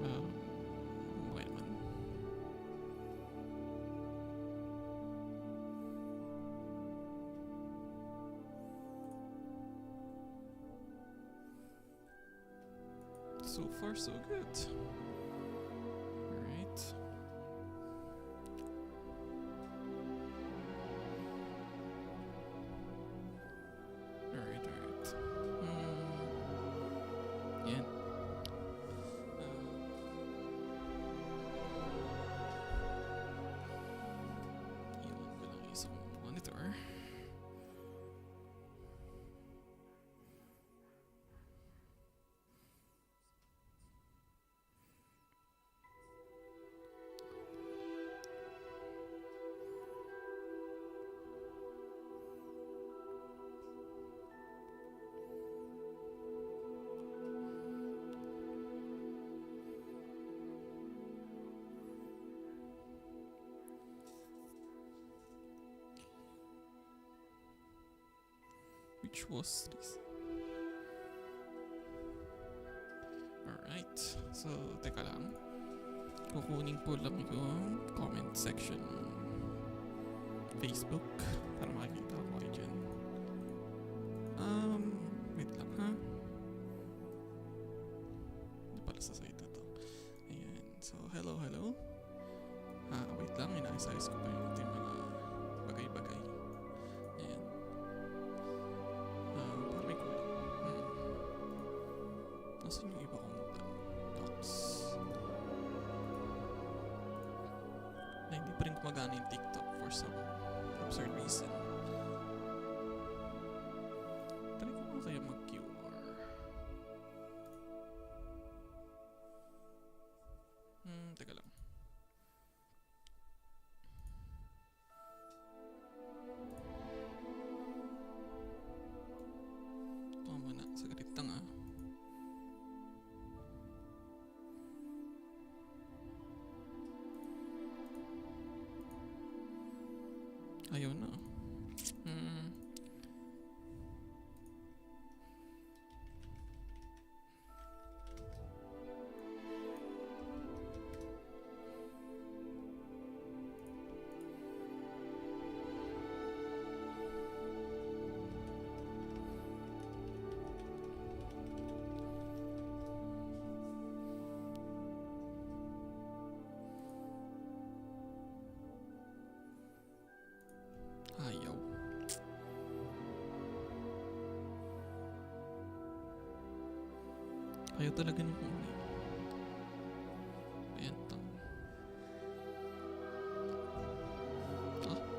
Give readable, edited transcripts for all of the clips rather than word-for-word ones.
Okay naman. So far, so good. Alright. Alright. Yan. Iwan ko lang isang monitor. Which was this? Alright. So, teka lang. Kukunin ko lang yung comment section Facebook para makikita ko kayo dyan. Wait lang ha. Hindi pala sa site na to. Ayan. So, hello. Wait lang. Inaayos ko pa yung ating mga bagay-bagay. Ayan. Para may kulang. Nasaan yung iba kong docs? Na hindi pa rin kumagana yung TikTok for some absurd reason. Try ko ba kaya mag-QR? Teka lang. Ito muna, saglit lang ah. Ayaw na. Ayaw. Ayaw talaga nung kulay. Ayan to.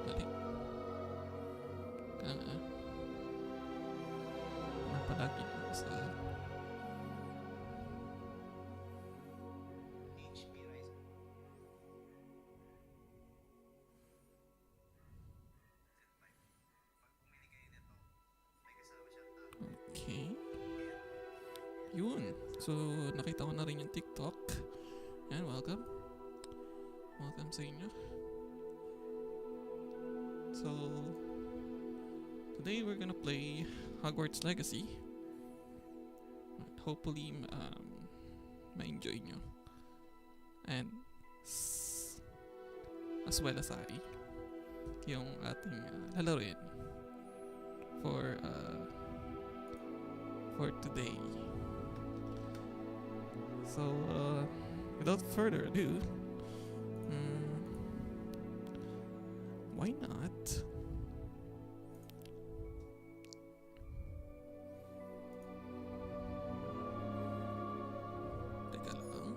Dali. Kaya nga. Napalagi mo sa... Okay. Yun. So, nakita ko na rin yung TikTok. Yan, welcome. Welcome sa inyo. So, today we're gonna play Hogwarts Legacy. Hopefully, ma-enjoy nyo. And, as well as I, yung ating lalaroin for today. So, without further ado, why not? Teka lang.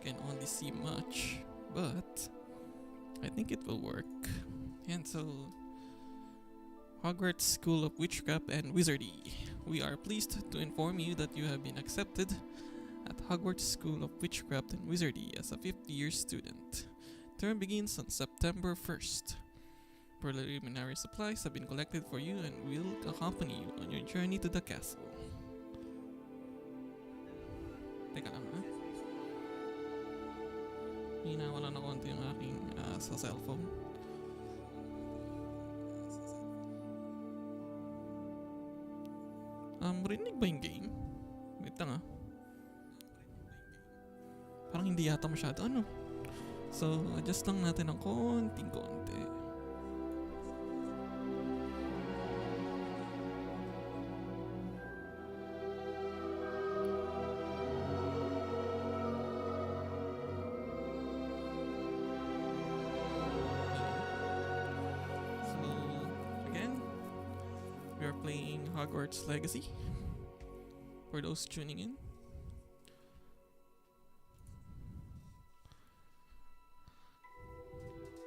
Can only see much, but I think it will work. And so, Hogwarts School of Witchcraft and Wizardry, we are pleased to inform you that you have been accepted at Hogwarts School of Witchcraft and Wizardry as a 5th-year student. Term begins on September 1st. Preliminary supplies have been collected for you and will accompany you on your journey to the castle. Teka lang ha. Hinawalan na konti yung aking sa cellphone. Rinig ba yung game? Wait lang ah. Parang hindi yata masyado ano. So, adjust lang natin ng konting-konti. So, again, we are playing Hogwarts Legacy. For those tuning in.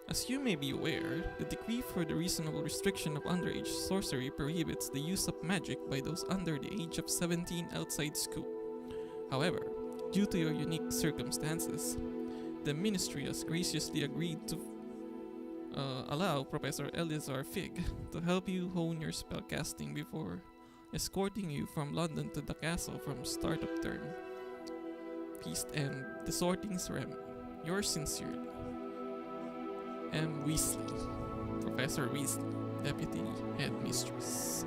As you may be aware, the decree for the reasonable restriction of underage sorcery prohibits the use of magic by those under the age of 17 outside school. However, due to your unique circumstances, the ministry has graciously agreed to allow Professor Eleazar Fig to help you hone your spellcasting before escorting you from London to the castle from start of term feast and the sorting ceremony. Yours sincerely, M. Weasley, Professor Weasley, Deputy Headmistress.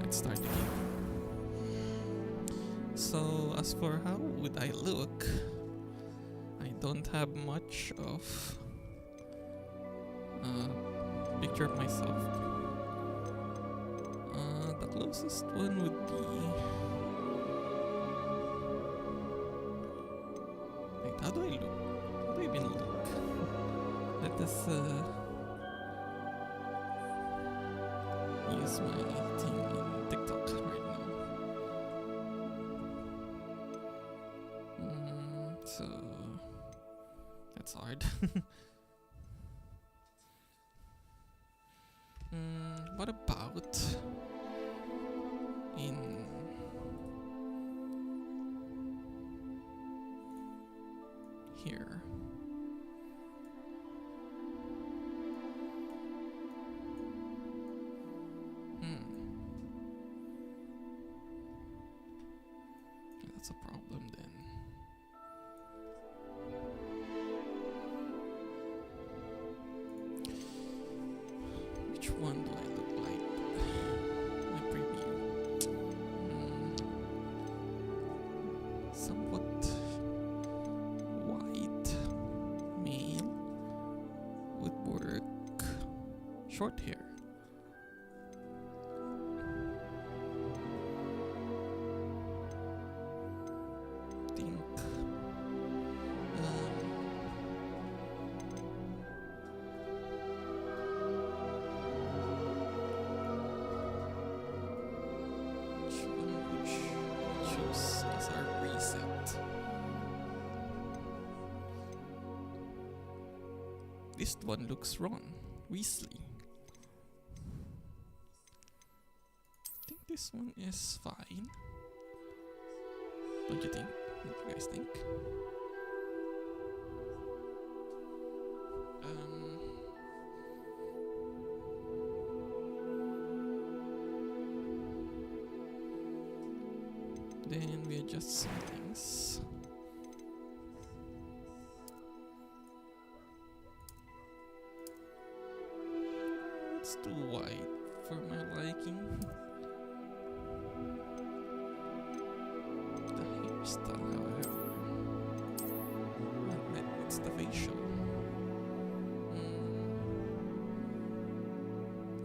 Let's start the game. So, as for how would I look, I don't have much of picture of myself. The closest one would be... Wait, how do I look? How do I even look? Let us use my thing in TikTok right now. So that's hard. What about in here? That's a problem then. Which one do I look like? My preview. Somewhat white, male, would work. Short hair. This one looks wrong. Weasley. I think this one is fine. Don't you think? What do you guys think? Then we adjust some things. It's too white for my liking. The hairstyle, however, it's the facial.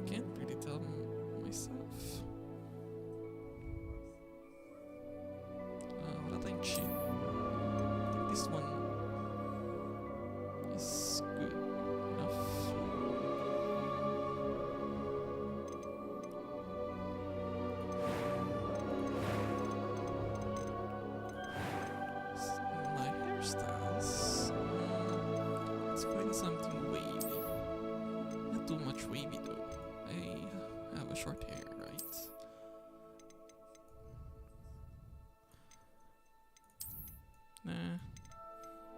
Can't really tell myself. Wala tayong chin. I think this one is good enough. My hairstyles. Let's find something wavy. Not too much wavy though. I have a short hair, right?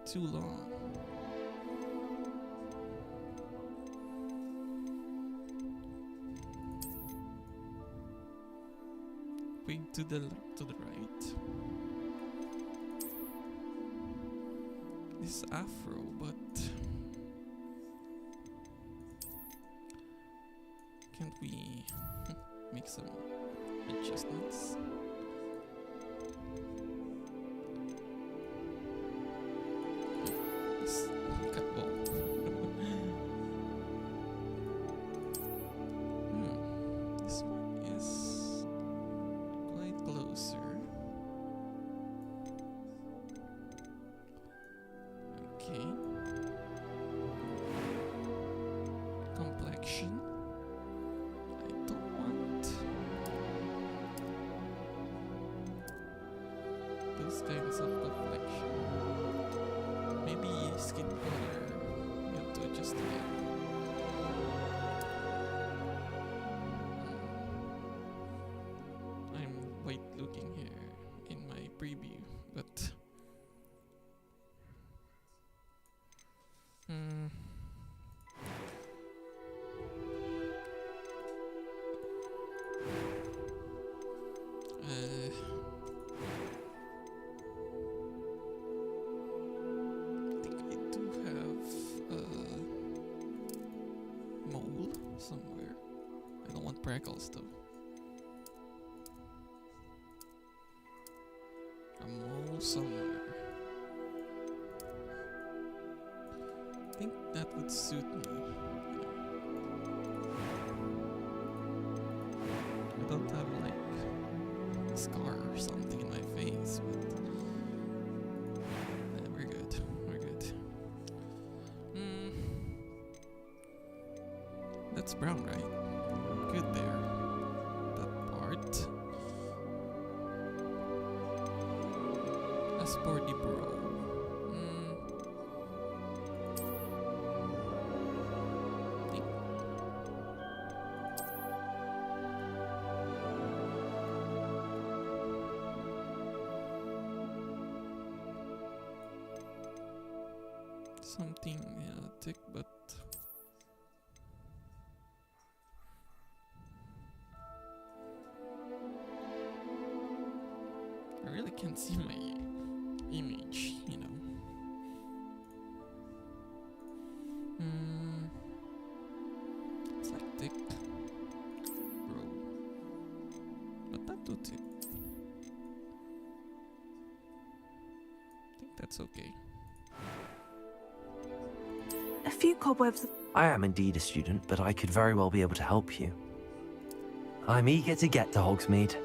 too long. Way to the right. This afro, but can't we make some adjustments? This cut ball. This one is quite closer. Okay. Complexion. I don't want those kinds of complexion. Maybe skin color. You have to adjust again. I'm white looking here in my preview, but I think I do have a mole somewhere. I don't want freckles though. A mole somewhere. I think that would suit me. I don't have like a scar or something in my face, but we're good. We're good. That's brown, right? Good there. That part. As for the bro. Something thick, but I really can't see my image, you know. It's like thick, bro, but that too thick. I think that's okay. A few cobwebs. I am indeed a student, but I could very well be able to help you. I'm eager to get to Hogsmeade.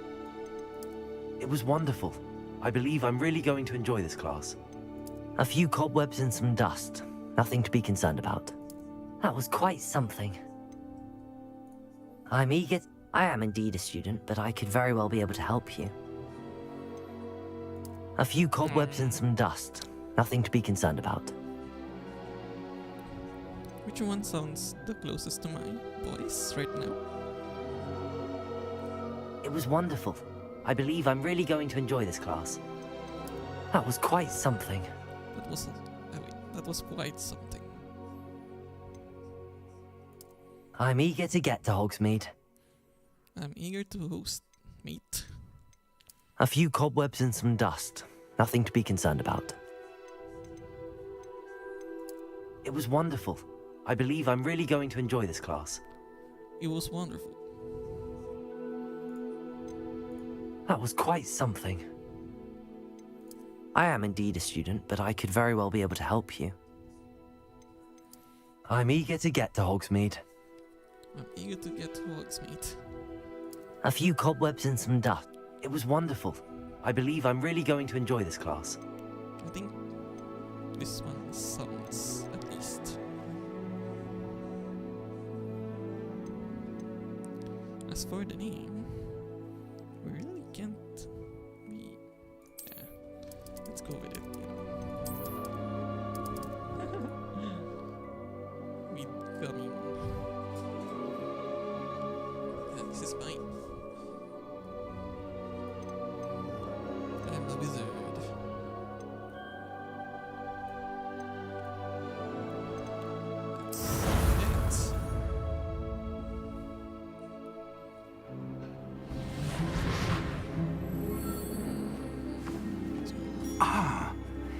It was wonderful. I believe I'm really going to enjoy this class. A few cobwebs and some dust. Nothing to be concerned about. That was quite something. I'm eager. I am indeed a student, but I could very well be able to help you. A few cobwebs and some dust. Nothing to be concerned about. Which one sounds the closest to my voice right now? It was wonderful. I believe I'm really going to enjoy this class. That was quite something. That was quite something. I'm eager to get to Hogsmeade. I'm eager to host, mate. A few cobwebs and some dust. Nothing to be concerned about. It was wonderful. I believe I'm really going to enjoy this class. It was wonderful. That was quite something. I am indeed a student, but I could very well be able to help you. I'm eager to get to Hogsmeade. I'm eager to get to Hogsmeade. A few cobwebs and some dust. It was wonderful. I believe I'm really going to enjoy this class. I think this one sounds at least. As for the name, we really can't be. Yeah, let's go with it. Becoming. This is mine. I'm the wizard.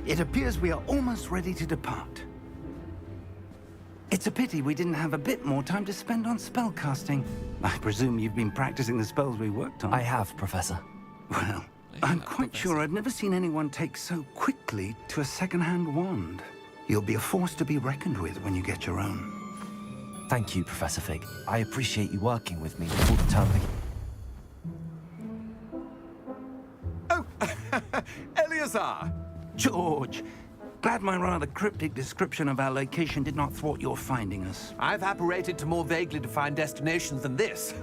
It appears we are almost ready to depart. It's a pity we didn't have a bit more time to spend on spellcasting. I presume you've been practicing the spells we worked on. I have, Professor. Well, I'm quite sure I've never seen anyone take so quickly to a second-hand wand. You'll be a force to be reckoned with when you get your own. Thank you, Professor Fig. I appreciate you working with me before the term begins. Oh, Eleazar! George, glad my rather cryptic description of our location did not thwart your finding us. I've apparated to more vaguely defined destinations than this.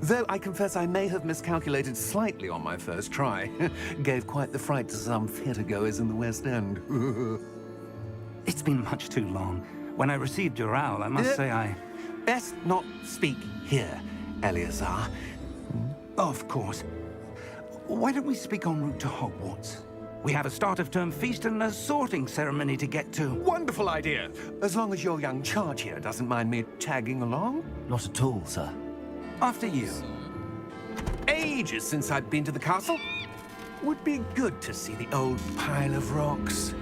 Though I confess I may have miscalculated slightly on my first try. Gave quite the fright to some theatergoers in the West End. It's been much too long. When I received your owl, I must say I... Best not speak here, Eleazar. Of course. Why don't we speak en route to Hogwarts? We have a start-of-term feast and a sorting ceremony to get to. Wonderful idea! As long as your young charge here doesn't mind me tagging along. Not at all, sir. After you. Ages since I've been to the castle. Would be good to see the old pile of rocks.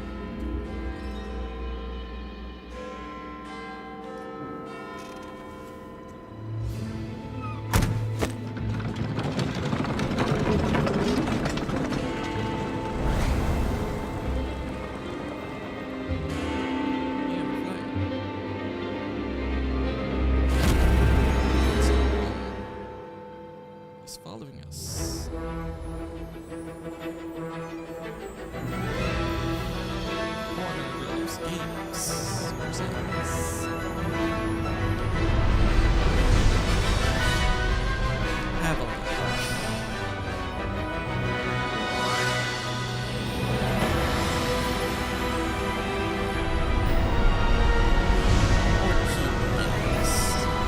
Following us. Warner Bros. Games presents Avalanche.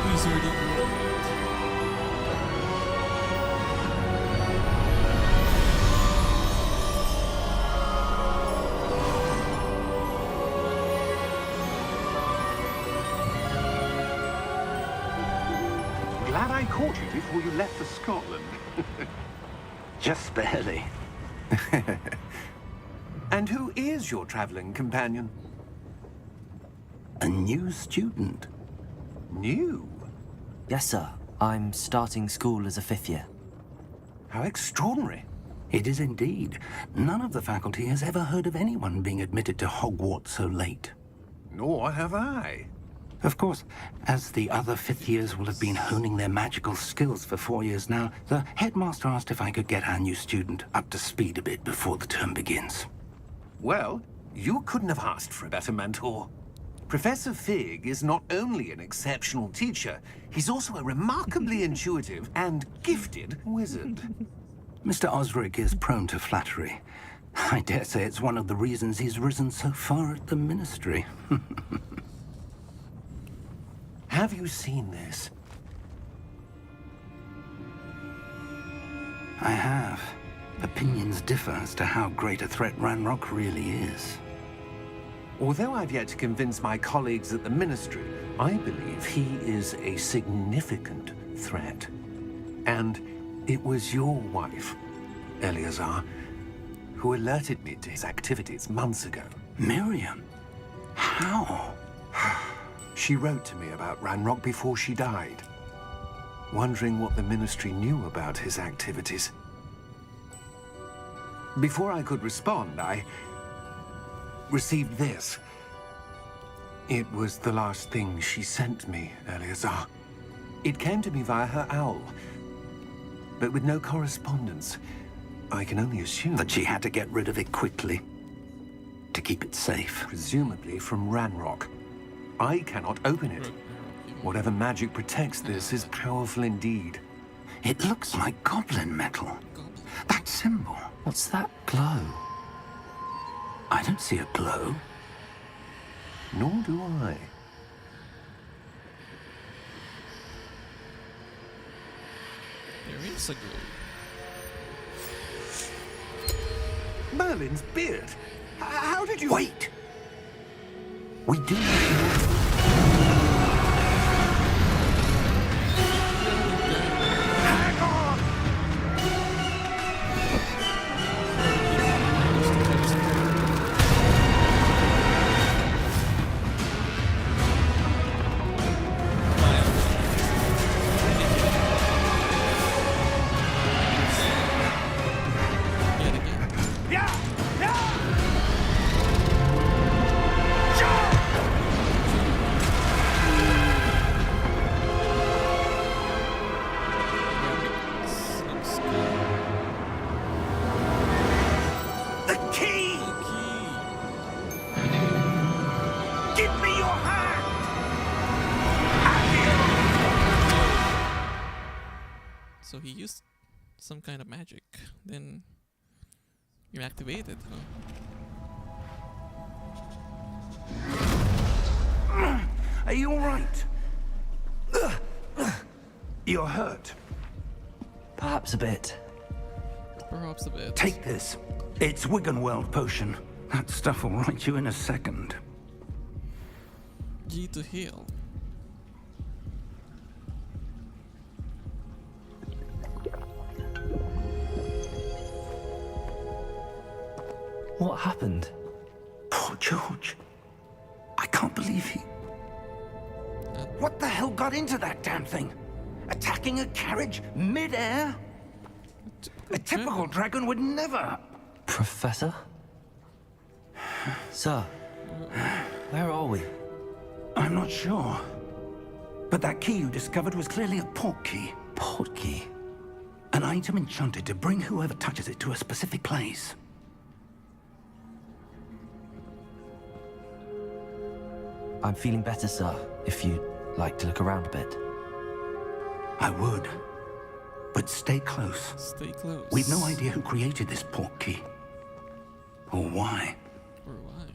Wizarding World. Glad I caught you before you left for Scotland. Just barely. And who is your traveling companion? A new student. New? Yes, sir. I'm starting school as a 5th year. How extraordinary. It is indeed. None of the faculty has ever heard of anyone being admitted to Hogwarts so late. Nor have I. Of course, as the other 5th years will have been honing their magical skills for 4 years now, the headmaster asked if I could get our new student up to speed a bit before the term begins. Well, you couldn't have asked for a better mentor. Professor Fig is not only an exceptional teacher, he's also a remarkably intuitive and gifted wizard. Mr. Osric is prone to flattery. I dare say it's one of the reasons he's risen so far at the Ministry. Have you seen this? I have. Opinions differ as to how great a threat Ranrock really is. Although I've yet to convince my colleagues at the Ministry, I believe he is a significant threat. And it was your wife, Eleazar, who alerted me to his activities months ago. Miriam? How? She wrote to me about Ranrock before she died, wondering what the Ministry knew about his activities. Before I could respond, I received this. It was the last thing she sent me, Eleazar. It came to me via her owl, but with no correspondence. I can only assume That she had to get rid of it quickly to keep it safe. presumably from Ranrock. I cannot open it. Whatever magic protects this is powerful indeed. It looks like goblin metal. That symbol. What's that glow? I don't see a glow. Nor do I. There is a glow. Merlin's beard. How did you... Wait! We do not Hang on! he used some kind of magic. Then you activate it, huh? Are you all right? You're hurt. Perhaps a bit. Perhaps a bit. Take this. It's Wiggenweld potion. That stuff will right you in a second. G to heal. What happened? Poor George. I can't believe he... What the hell got into that damn thing? Attacking a carriage mid-air? A typical dragon would never... Professor? Sir, where are we? I'm not sure. But that key you discovered was clearly a port key. Port key? An item enchanted to bring whoever touches it to a specific place. I'm feeling better, sir, if you'd like to look around a bit. I would. But stay close. Stay close. We've no idea who created this port key. Or why. Or why?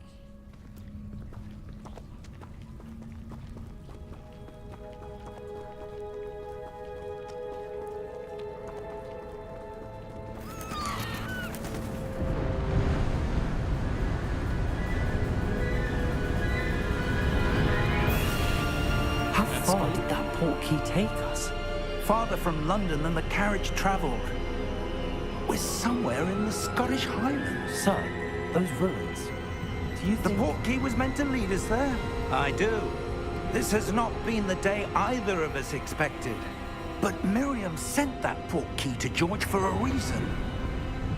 How far did that port key take us? Farther from London than the carriage travelled. We're somewhere in the Scottish Highlands. Sir, those ruins. Do you The think... port key was meant to lead us there? I do. This has not been the day either of us expected. But Miriam sent that port key to George for a reason.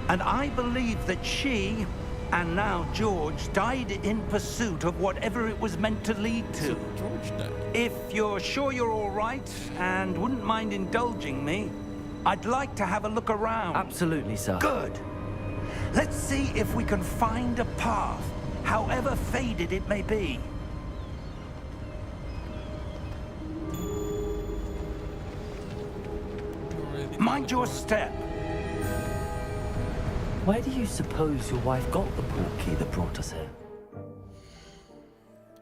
And I believe that she, and now George, died in pursuit of whatever it was meant to lead to. So George died. If you're sure you're all right, and wouldn't mind indulging me, I'd like to have a look around. Absolutely, sir. Good. Let's see if we can find a path, however faded it may be. Already Mind your teleported. step. Where do you suppose your wife got the port key that brought us here?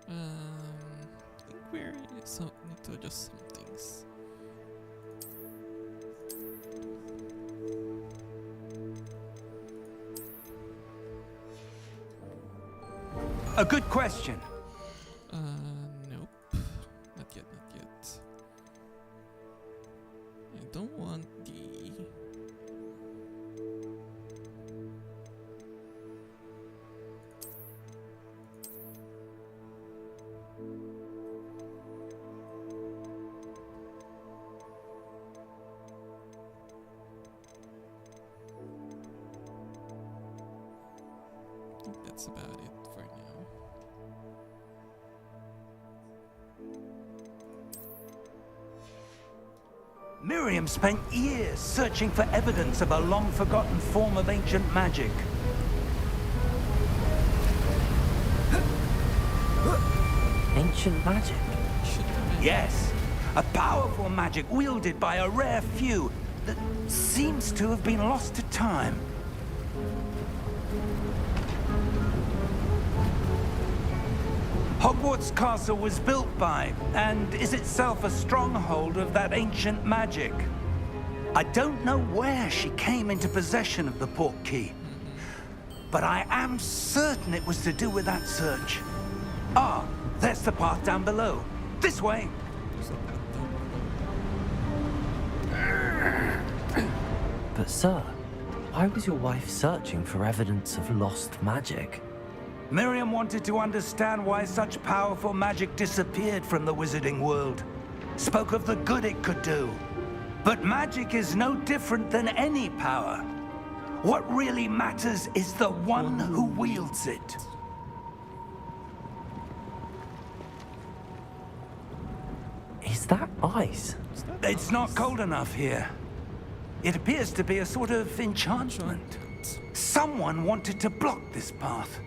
I think we need to adjust some things. A good question. Nope. Not yet, not yet. I don't want the... I think that's about it for now. Miriam spent years searching for evidence of a long-forgotten form of ancient magic. Ancient magic? Should be magic. Yes, a powerful magic wielded by a rare few that seems to have been lost to time. Hogwarts Castle was built by, and is itself a stronghold of that ancient magic. I don't know where she came into possession of the port key, but I am certain it was to do with that search. Ah, there's the path down below. This way. There's a path down. But sir, why was your wife searching for evidence of lost magic? Miriam wanted to understand why such powerful magic disappeared from the wizarding world. Spoke of the good it could do. But magic is no different than any power. What really matters is the one who wields it. Is that ice? Is that It's not cold enough here. It appears to be a sort of enchantment. enchantment? Someone wanted to block this path.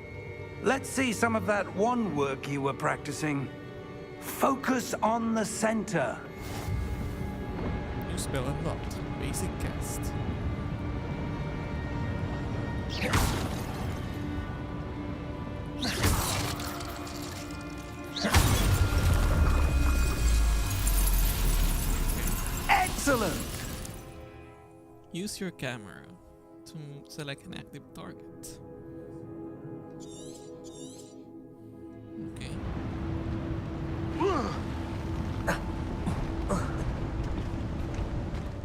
Let's see some of that wand work you were practicing. Focus on the center. New spell unlocked. Basic cast. Excellent! Use your camera to select an active target. Okay.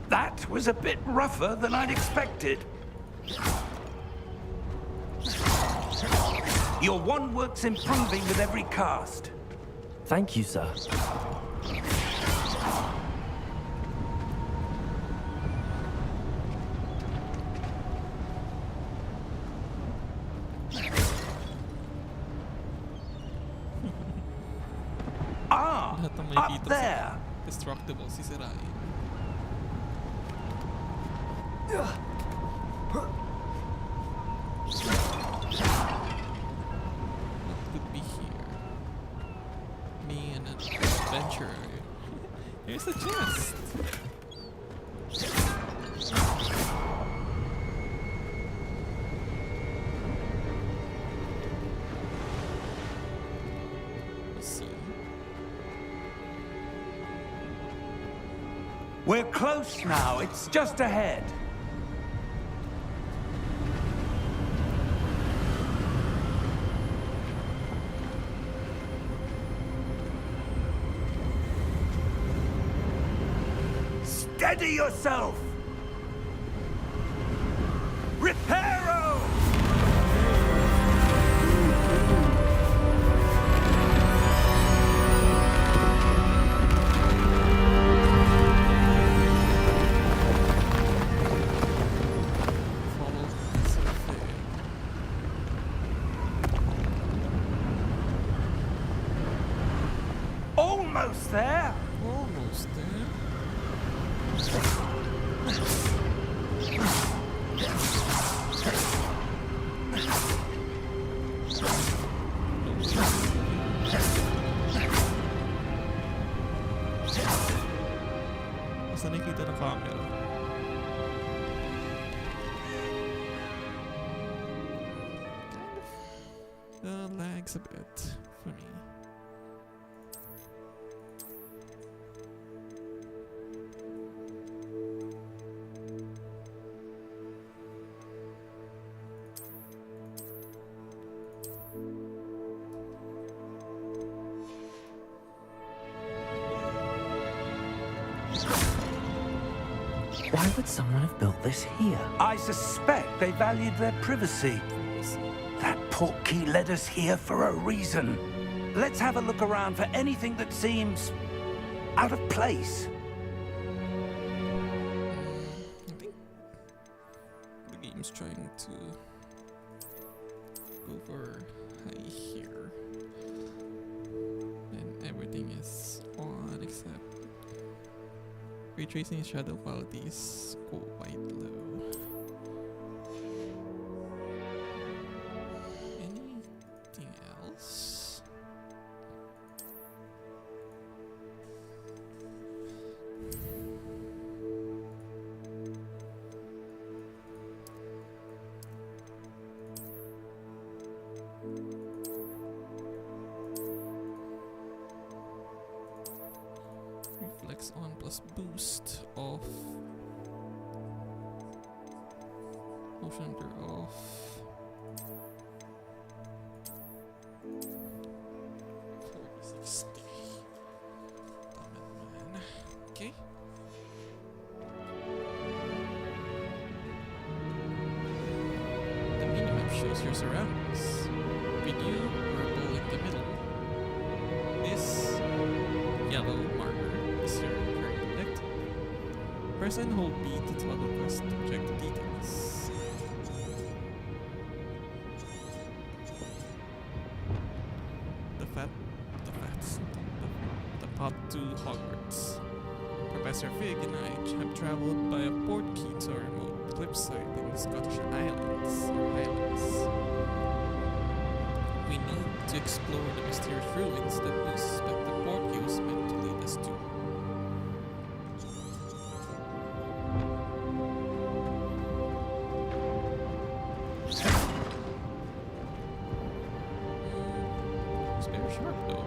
That was a bit rougher than I'd expected. Your one work's improving with every cast. Thank you, sir. Lahat ng Up makikita there! sa destructible sisirain. What could be here? Me and an adventurer. Here's a chest! Let's see. We're close now. It's just ahead. Steady yourself! Reparo! Follow survey. Almost there! Almost there. Basta nakikita ng camera. Lags a bit for me. Why would someone have built this here? I suspect they valued their privacy. That portkey led us here for a reason. Let's have a look around for anything that seems out of place. I think the game's trying to go for high here. And everything is on except ray tracing and shadow qualities go quite low. Anything else? Reflex on plus boost off. Motion blur off. Damn it, man. Okay. The minimap shows your surroundings. With you, purple in the middle. This yellow marker is your current objective. Press and hold B to toggle quest to check the details. The path to Hogwarts. Professor Fig and I have traveled by a portkey to a remote cliffside in the Scottish Highlands. We need to explore the mysterious ruins that we suspect the portkey was meant to lead us to. was very sharp though.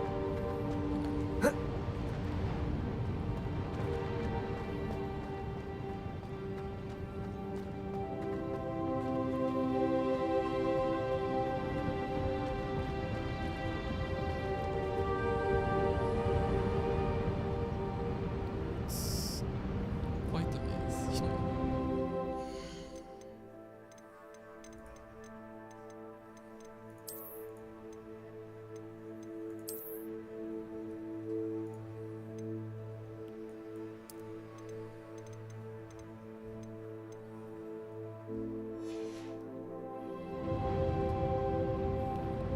It's quite a mess, you know.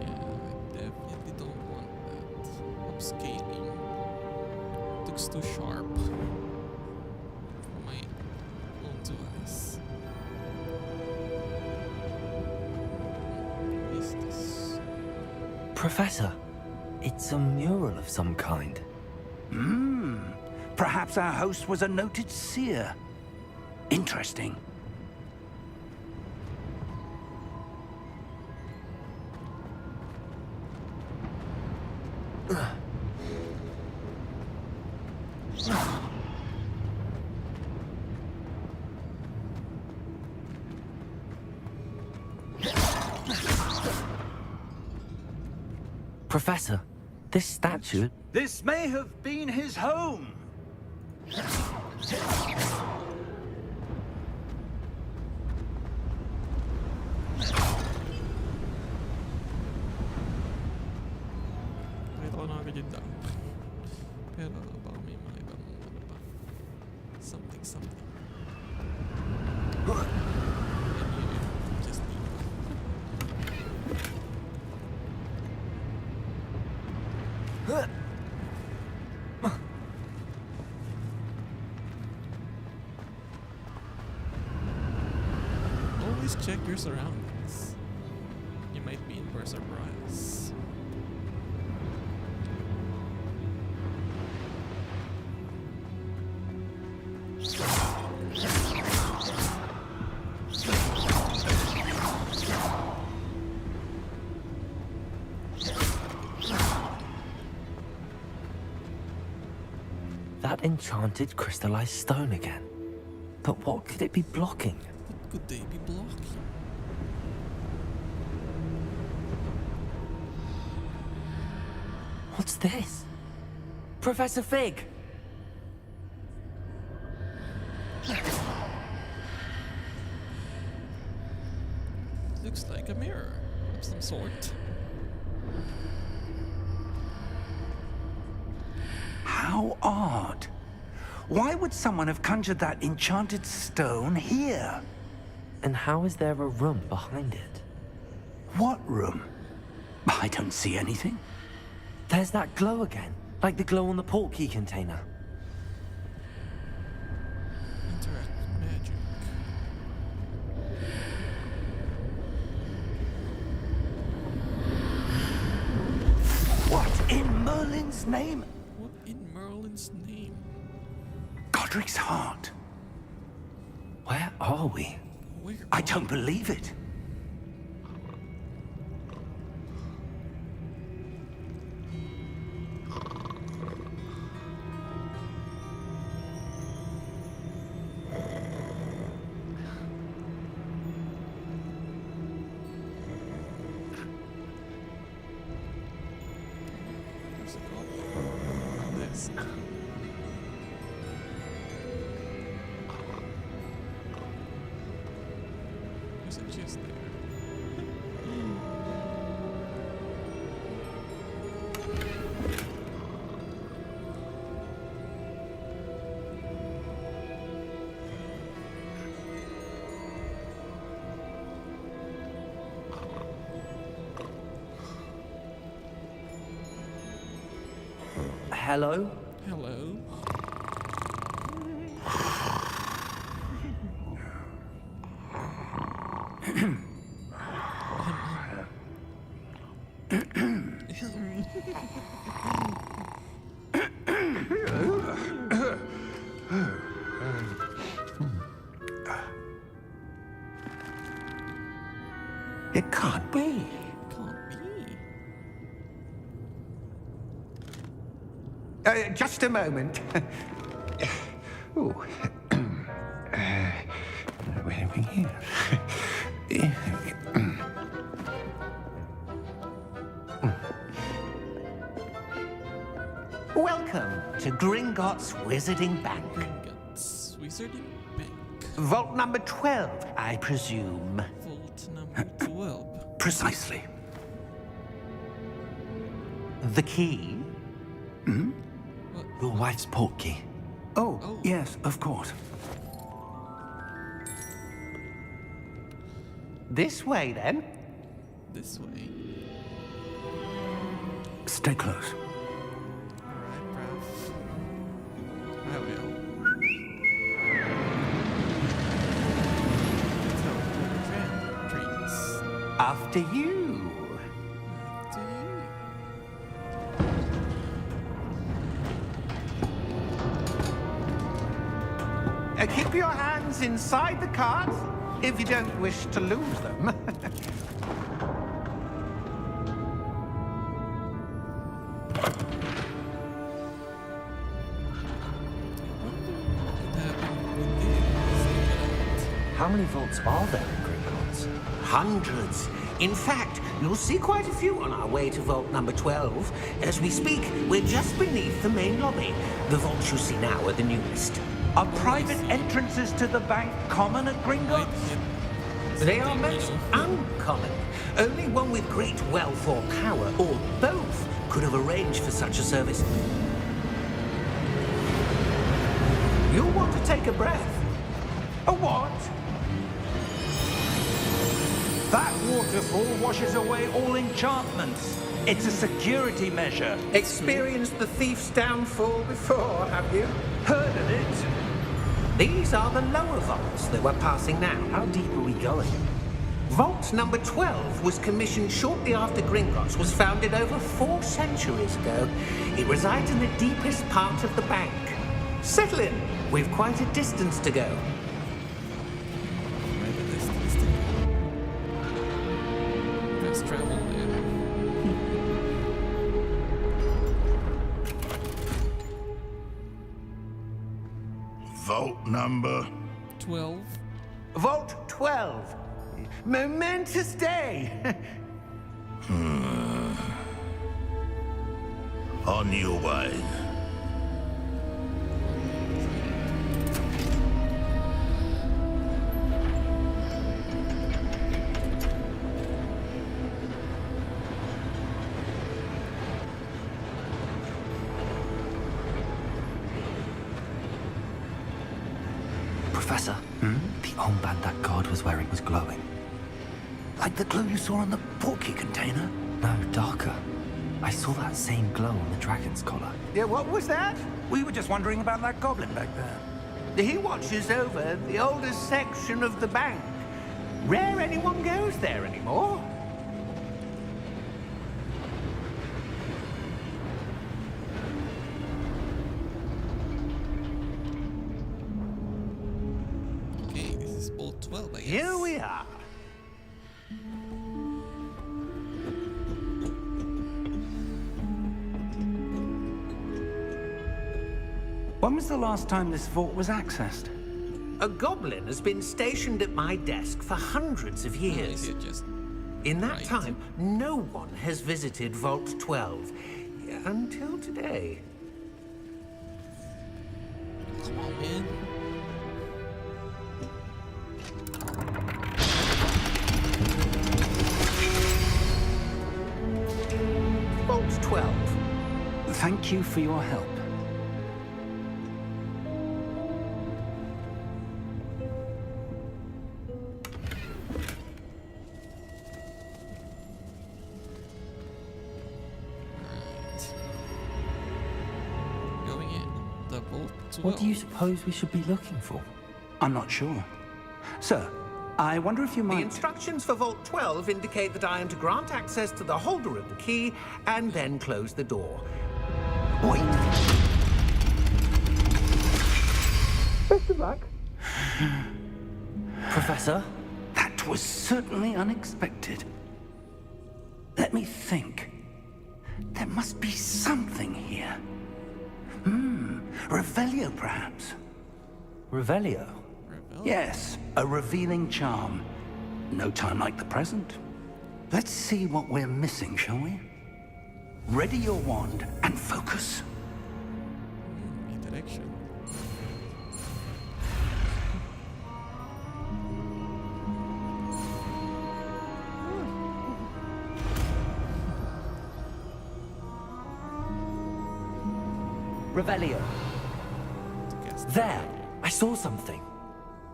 Yeah, I definitely don't want that. Upscaling. Looks too sharp for my own two eyes. What is this? Professor, it's a mural of some kind. Perhaps our host was a noted seer. Interesting. Professor, this statue... This may have been his home. Nakita ko na agad yung dam. Pero baka may mga ibang ano pa. Something. Anyway, just need. Always check your surroundings. You might be in for a surprise. That enchanted crystallized stone again. But what could it be blocking? What could they be blocking? What's this? Professor Fig! Looks like a mirror of some sort. How odd. Why would someone have conjured that enchanted stone here? And how is there a room behind it? What room? I don't see anything. There's that glow again, like the glow on the portkey container. Interact with magic. What in Merlin's name? What in Merlin's name? Godric's heart. Where are we? Where I are don't believe it. There's a goblin. This. There's a chest there. Hello? Hello. It can't be. Can't be. Just a moment. Ooh. Where are we here? Welcome to Gringotts Wizarding Bank. Gringotts Wizarding Bank. Vault number 12, I presume. Vault number 12. Precisely. The key? What? Your wife's portkey. Oh, yes, of course. This way, then. This way. Stay close. Alright, bruv. I will. Tell dreams. After you. To you. Keep your hands inside the cart if you don't wish to lose them. How many vaults are there in Gringotts? Hundreds. In fact, you'll see quite a few on our way to vault number 12. As we speak, we're just beneath the main lobby. The vaults you see now are the newest. Are private entrances to the bank common at Gringotts? They are most uncommon. Only one with great wealth or power, or both, could have arranged for such a service. You'll want to take a breath. A what? That waterfall washes away all enchantments. It's a security measure. Experienced the thief's downfall before, have you? Heard of it? These are the lower vaults that we're passing now. How deep are we going? Vault number 12 was commissioned shortly after Gringotts was founded over 4 centuries ago. It resides in the deepest part of the bank. Settle in. We've quite a distance to go. Fast travel there. Vault number. 12. Vault 12. Momentous day. On your way. Professor, the armband that guard was wearing was glowing. Like the glow you saw on the portkey container? No, darker. I saw that same glow on the dragon's collar. Yeah, what was that? We were just wondering about that goblin back there. He watches over the oldest section of the bank. Rare anyone goes there anymore. Okay, this is vault 12, I guess. Here we are. When was the last time this vault was accessed? A goblin has been stationed at my desk for hundreds of Is years. it just In that right? time, no one has visited Vault 12. Until today. Come on, man. Vault 12. Thank you for your help. Right. Going in. The vault 12. What do you suppose we should be looking for? I'm not sure. Sir, I wonder if you The might... instructions for Vault 12 indicate that I am to grant access to the holder of the key and then close the door. Wait. Best of luck. Professor? That was certainly unexpected. Let me think. There must be something here. Revelio, perhaps? Revelio? Rebel? Yes, a revealing charm. No time like the present. Let's see what we're missing, shall we? Ready your wand and focus. Interaction. Revelio. To cast There! I saw something.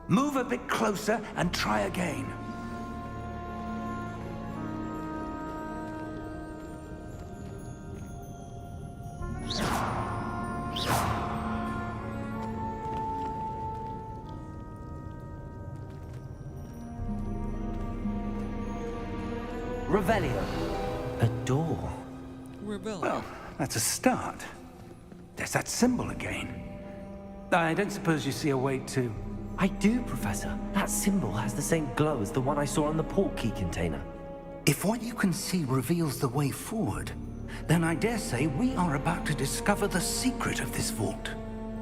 Move a bit closer and try again. Revelio. A door. Rebel. Well, that's a start. There's that symbol again. I don't suppose you see a way to... I do, Professor. That symbol has the same glow as the one I saw on the port key container. If what you can see reveals the way forward, then I dare say we are about to discover the secret of this vault.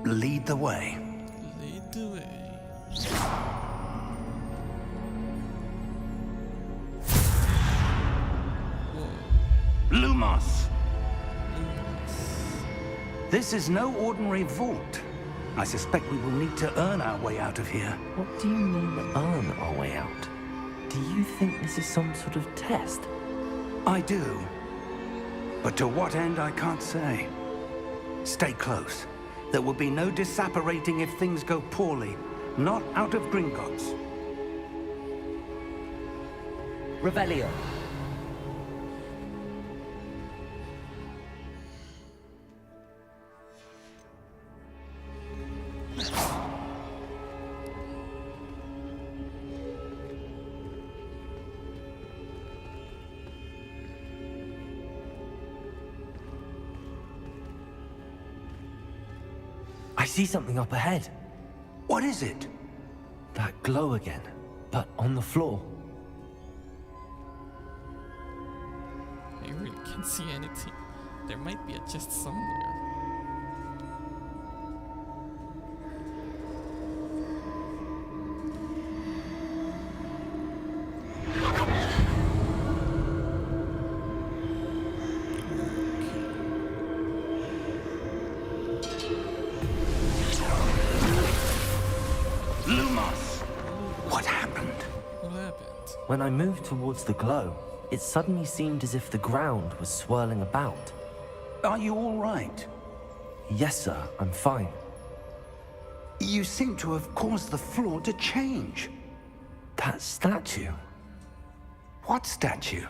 Lead the way. Lead the way. Whoa. Lumos! Lumos. This is no ordinary vault. I suspect we will need to earn our way out of here. What do you mean, earn our way out? Do you think this is some sort of test? I do. But to what end, I can't say. Stay close. There will be no disapparating if things go poorly. Not out of Gringotts. Revelio. I see something up ahead. What is it? That glow again, but on the floor. I really can't see anything. There might be a chest somewhere. Lumos! What happened? What happened? When I moved towards the glow, it suddenly seemed as if the ground was swirling about. Are you all right? Yes, sir, I'm fine. You seem to have caused the floor to change. That statue. What statue?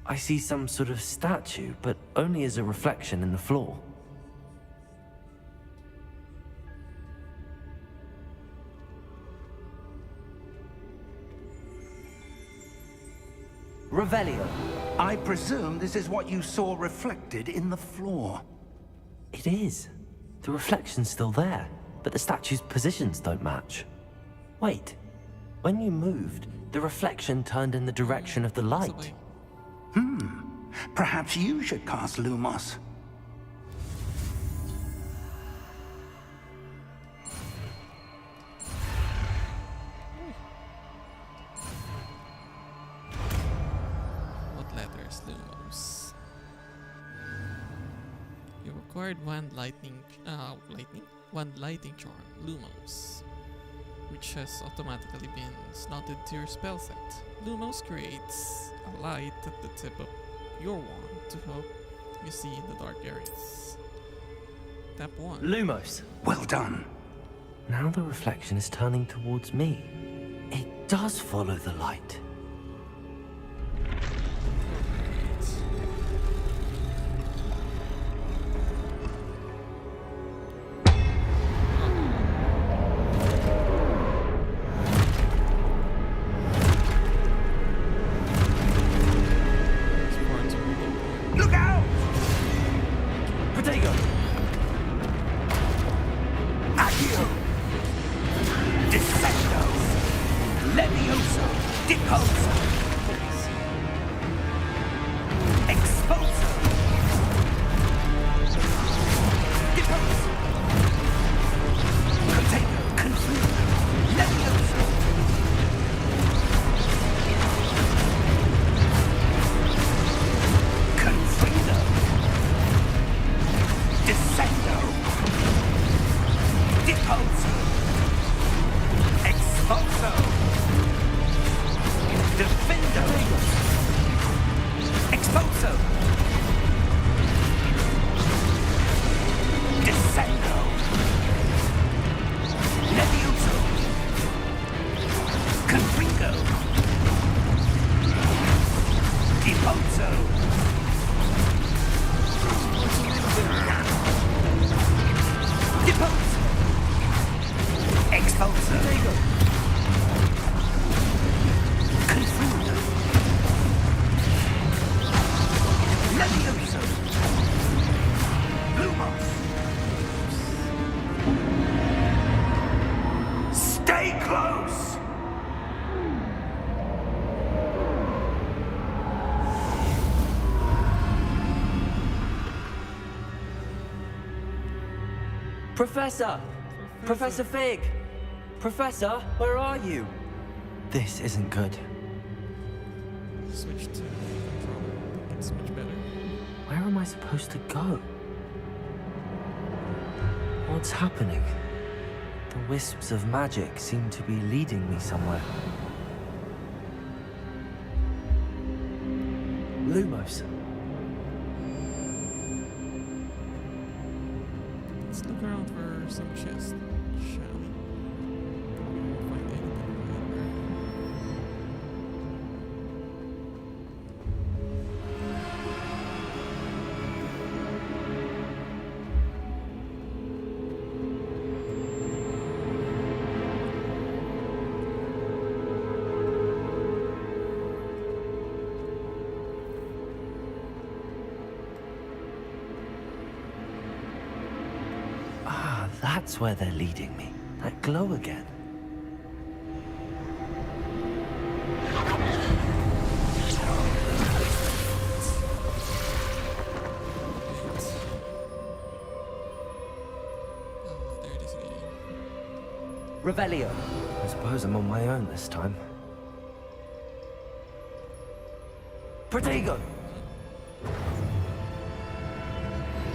I see some sort of statue, but only as a reflection in the floor. Revelio. I presume this is what you saw reflected in the floor. It is. The reflection's still there, but the statue's positions don't match. Wait. When you moved, the reflection turned in the direction of the light. Perhaps you should cast Lumos. What letters, Lumos? You acquired one lighting charm, Lumos, which has automatically been slotted to your spell set. Lumos creates a light at the tip of your wand to help you see in the dark areas. Tap 1. Lumos. Well done. Now the reflection is turning towards me. It does follow the light. Look out! Potato! Accio! Defendo! Levioso! Dico! Expulso! Descendo! Levioso! Confringo! Deposo! Deposo! Expulso! Confringo! Levioso! Lumos! Stay close! Professor! Professor Fig! Professor, where are you? This isn't good. Switch to controller. I think it's much better. Where am I supposed to go? What's happening? The wisps of magic seem to be leading me somewhere. Lumos. Let's look around for some chests, shall we? We won't find anything right. Ah, that's where they're leading me. That glow again. There it is again. Revelio. I suppose I'm on my own this time. Protego!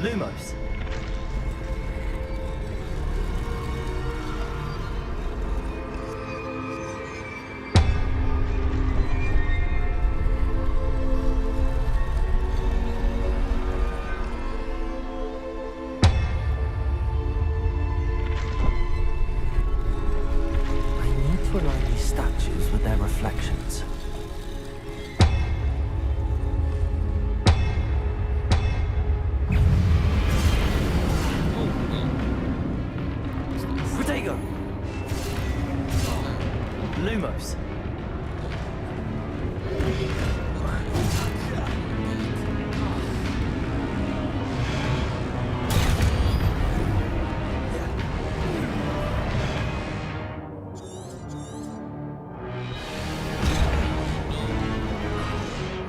Lumos. I need to align these statues with their reflections. Protego! Lumos.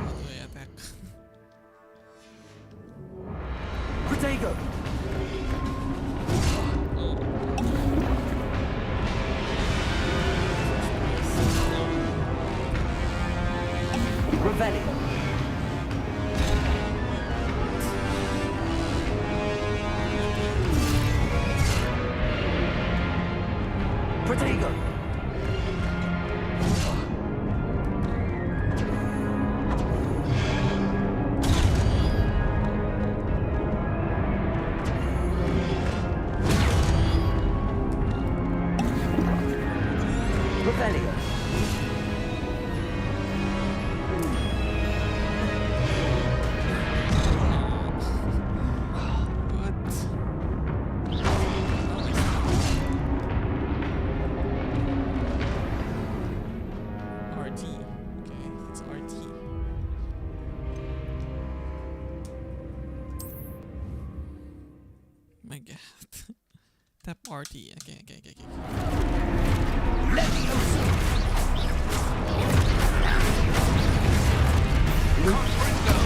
How do I attack? Protego! Revelio. Protego. Revelio. RT. Okay, it's RT. My god. Tap RT. Okay. Levioso! Confringo!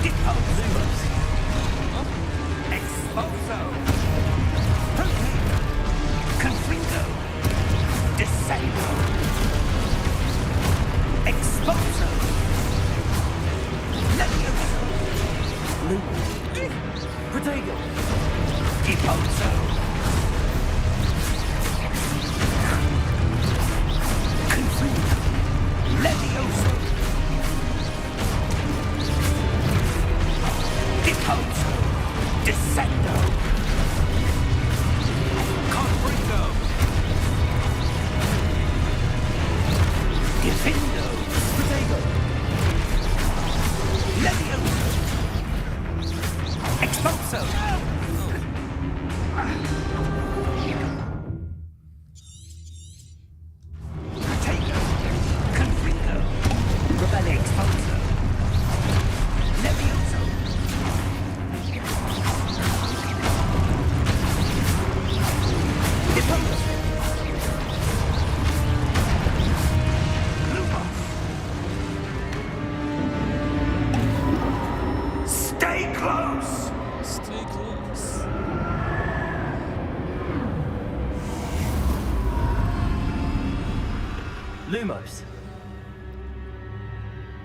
Deposo! Expulso! Confringo! Descendo! Expulso! Levioso! Protego. Deposo! Confringo! Levioso!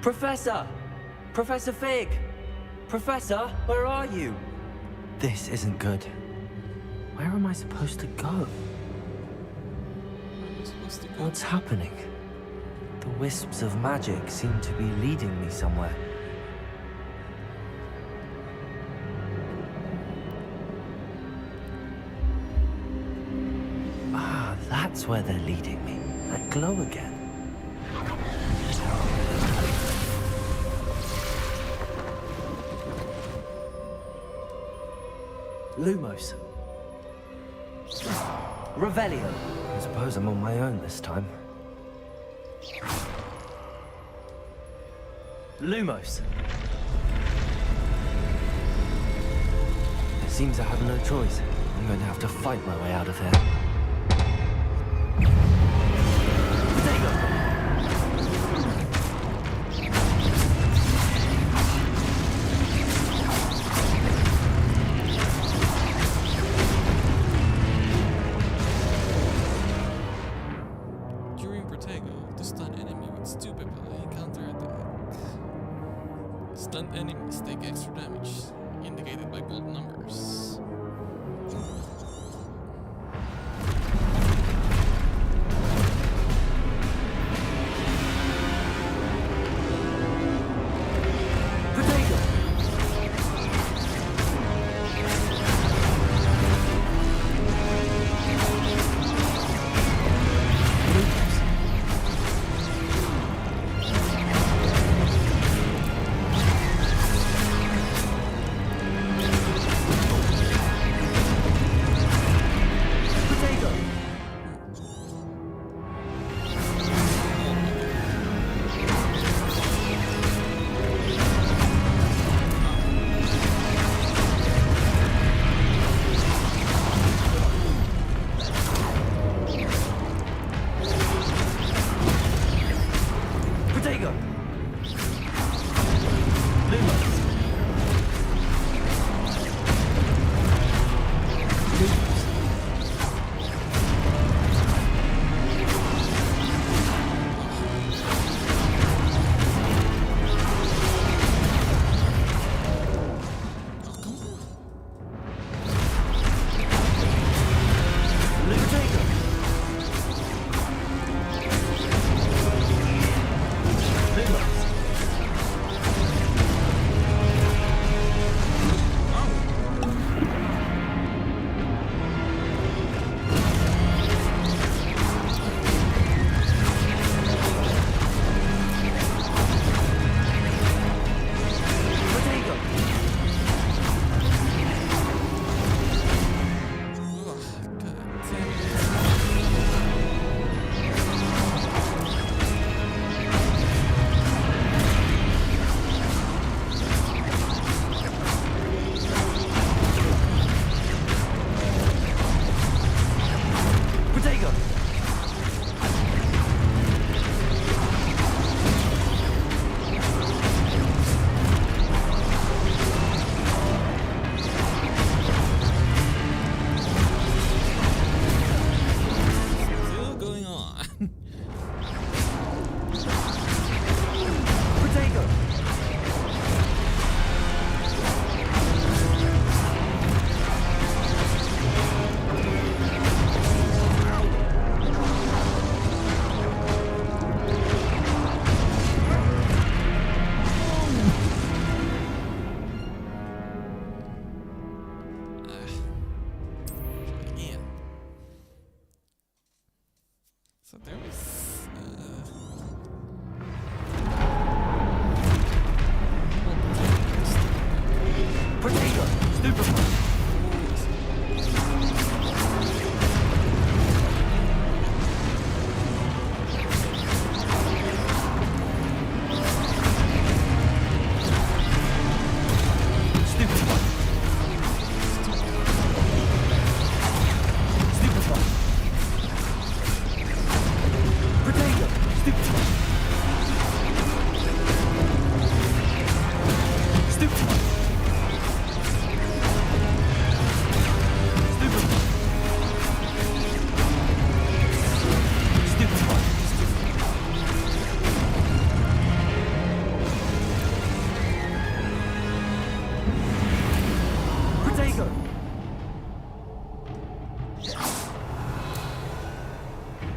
Professor! Professor Fig! Professor, where are you? This isn't good. Where am I supposed to go? Where am I supposed to go? What's happening? The wisps of magic seem to be leading me somewhere. Ah, that's where they're leading me. That glow again. Lumos. Revelio. I suppose I'm on my own this time. Lumos. It seems I have no choice. I'm going to have to fight my way out of here. During Protego, the stunned enemy with stupid ability counterattack. Stunned enemies take extra damage, indicated by bold numbers.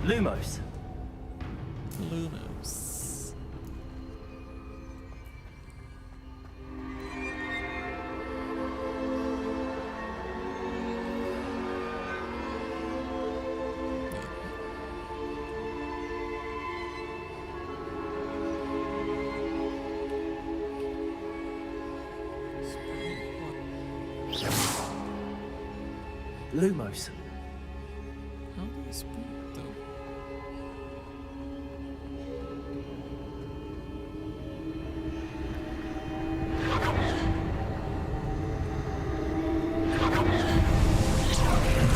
Lumos. Lumos. Lumos. How do I sprint though? Start again.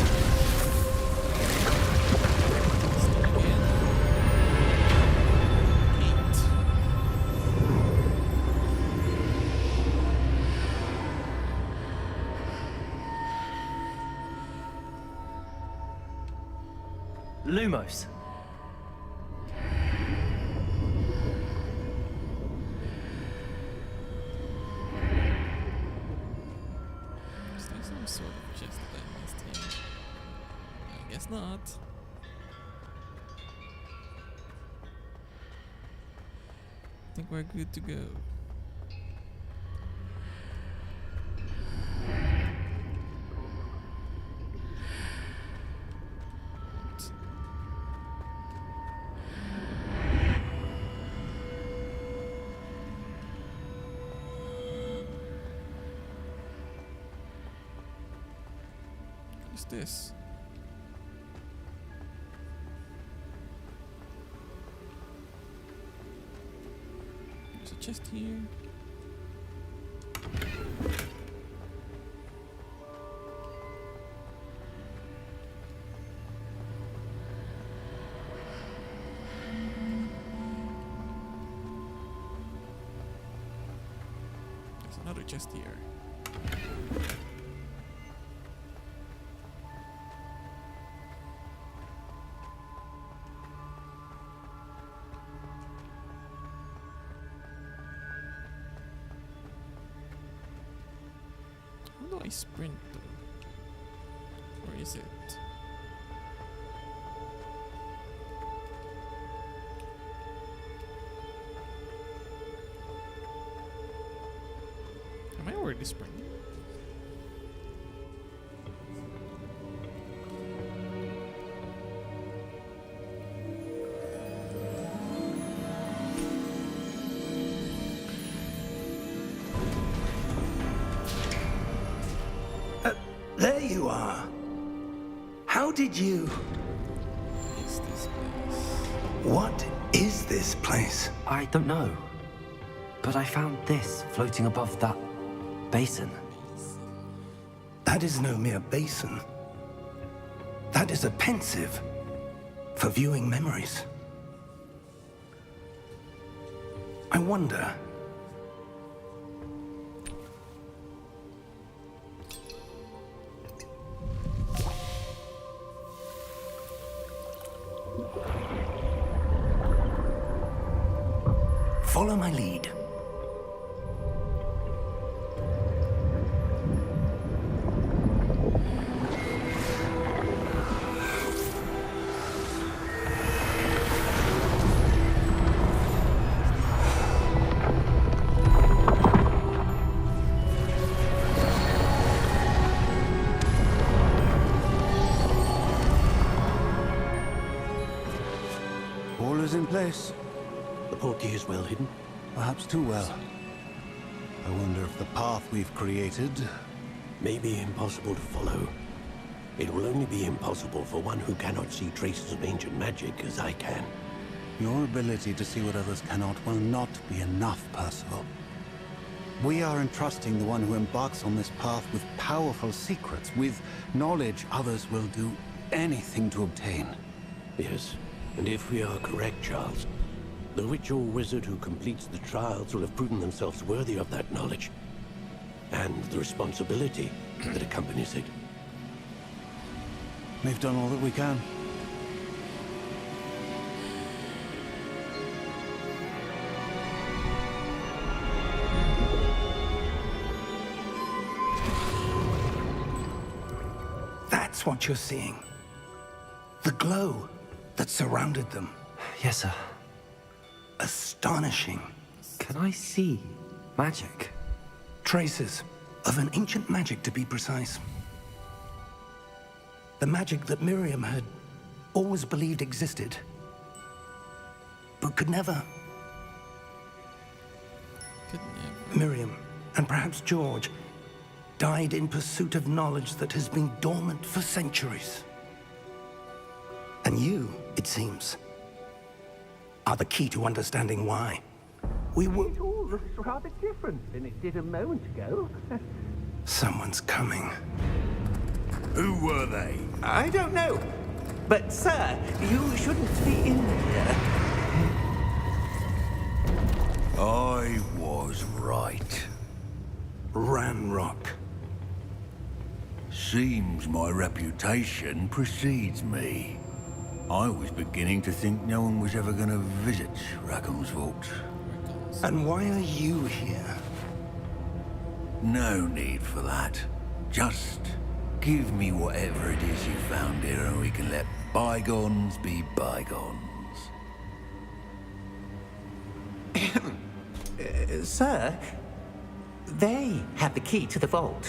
8. Lumos. Is there some sort of chest that I missed here? I guess not. I think we're good to go. What's this? There's a chest here. There's another chest here. How do I sprint though? Or is it? Am I already sprinting? There you are. How did you... Is this place? What is this place? I don't know. But I found this floating above that basin. That is no mere basin. That is a pensive for viewing memories. I wonder... Follow my lead. All is in place. The portkey is well hidden. Perhaps too well. I wonder if the path we've created... May be impossible to follow. It will only be impossible for one who cannot see traces of ancient magic as I can. Your ability to see what others cannot will not be enough, Percival. We are entrusting the one who embarks on this path with powerful secrets, with knowledge others will do anything to obtain. Yes, and if we are correct, Charles, the witch or wizard who completes the trials will have proven themselves worthy of that knowledge. And the responsibility that accompanies it. We've done all that we can. That's what you're seeing. The glow. that surrounded them. Yes, sir. Astonishing. Can I see magic? Traces of an ancient magic, to be precise. The magic that Miriam had always believed existed, but could never. Miriam, and perhaps George, died in pursuit of knowledge that has been dormant for centuries. And you, it seems, are the key to understanding why. We were... It all looks rather different than it did a moment ago. Someone's coming. Who were they? I don't know. But, sir, you shouldn't be in here. I was right. Ranrock. Seems my reputation precedes me. I was beginning to think no one was ever going to visit Rackham's vault. And why are you here? No need for that. Just give me whatever it is you found here and we can let bygones be bygones. Sir, they have the key to the vault.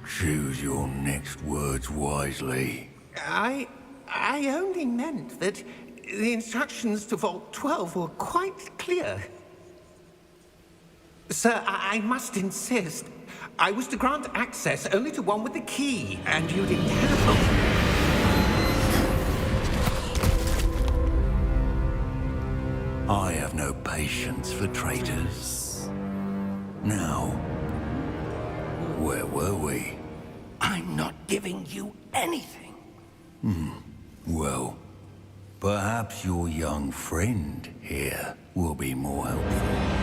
Choose your next words wisely. I only meant that the instructions to Vault 12 were quite clear. Sir, I must insist. I was to grant access only to one with the key, and you didn't have. I have no patience for traitors. Now, where were we? I'm not giving you anything. Well, perhaps your young friend here will be more helpful.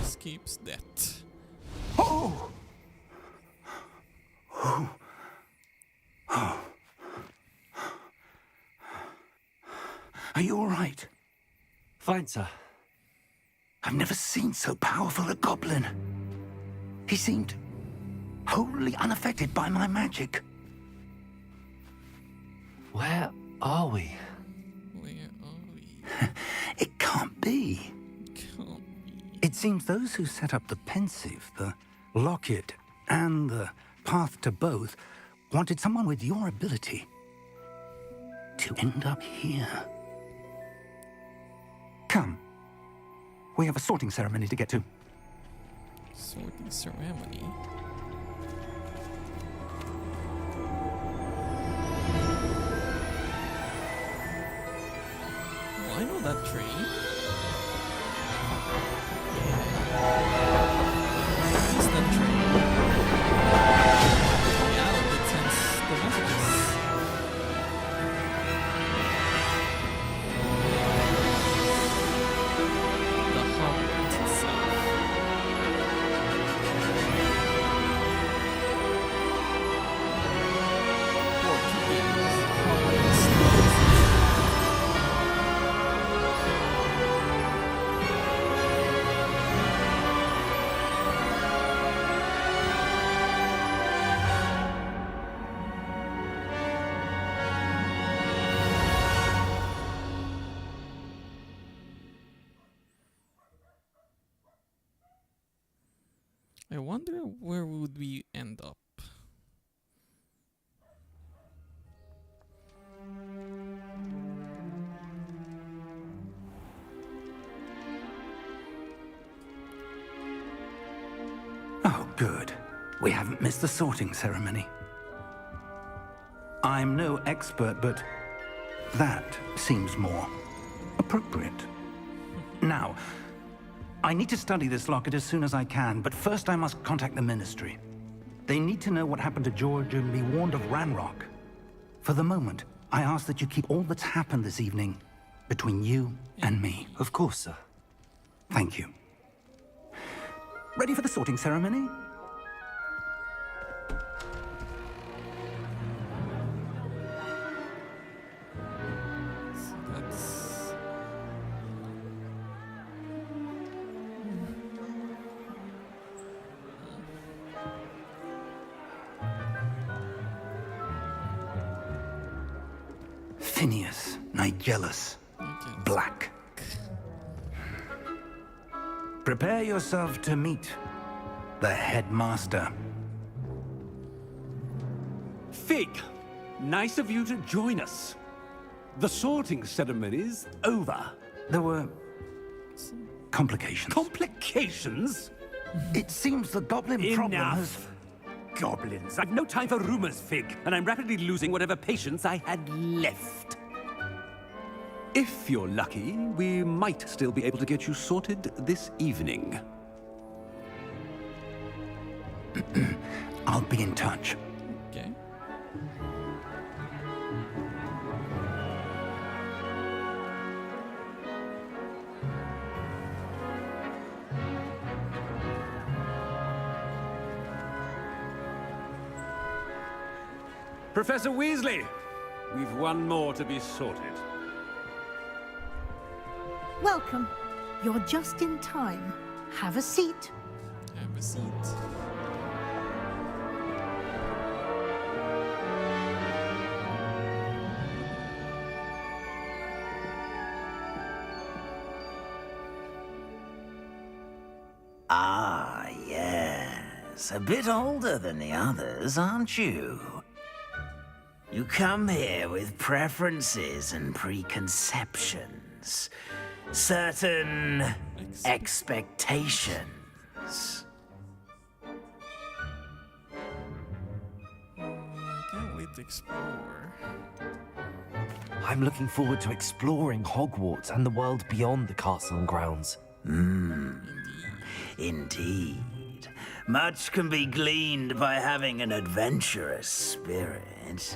Escapes death. Oh! Are you all right? Fine, sir. I've never seen so powerful a goblin. He seemed wholly unaffected by my magic. Where are we? Where are we? It can't be. Can't be. It seems those who set up the pensive, the locket, and the path to both wanted someone with your ability to end up here. Come. We have a sorting ceremony to get to. Sorting ceremony. Well, I know that train. What is that train? Yeah, that sends the messages. The Hogwarts itself. Portuguese Hogwarts. I wonder where would we end up. Good. We haven't missed the sorting ceremony. I'm no expert, but that seems more appropriate. Now, I need to study this locket as soon as I can, but first I must contact the Ministry. They need to know what happened to George and be warned of Ranrock. For the moment, I ask that you keep all that's happened this evening between you and me. Of course, sir. Thank you. Ready for the sorting ceremony? That's... Phineas, Nigellus, Black. Prepare yourself to meet the headmaster. Fig, nice of you to join us. The sorting ceremony's over. There were complications. Complications? It seems the goblin problem has... Enough. Goblins. I've no time for rumors, Fig, and I'm rapidly losing whatever patience I had left. If you're lucky, we might still be able to get you sorted this evening. I'll be in touch. Okay. Professor Weasley, we've one more to be sorted. Welcome. You're just in time. Have a seat. Have a seat. Ah, yes. A bit older than the others, aren't you? You come here with preferences and preconceptions. Certain expectations. Can't wait to explore. I'm looking forward to exploring Hogwarts and the world beyond the castle and grounds. Indeed. Much can be gleaned by having an adventurous spirit,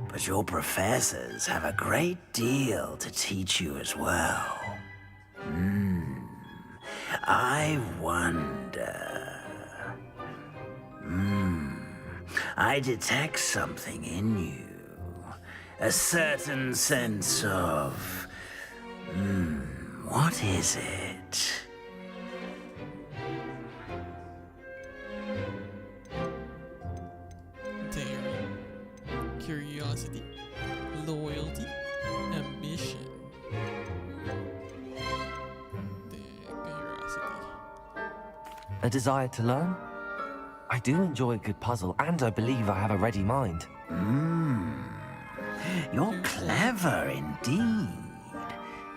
but your professors have a great deal to teach you as well. I wonder... I detect something in you. A certain sense of... what is it? Daring, curiosity, loyalty, ambition. Curiosity. A desire to learn? I do enjoy a good puzzle, and I believe I have a ready mind. You're clever indeed.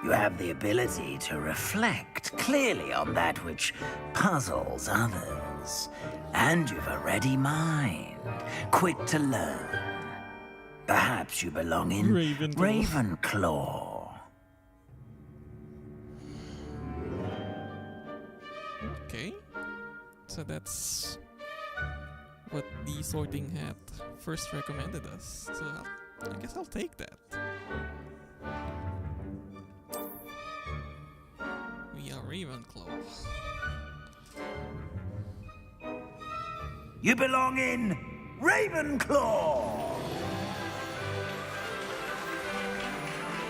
You have the ability to reflect clearly on that which puzzles others. And you've a ready mind, quick to learn. Perhaps you belong in Ravenclaw. Okay. So that's what the sorting hat first recommended us. So I guess I'll take that. We are Ravenclaw. You belong in Ravenclaw!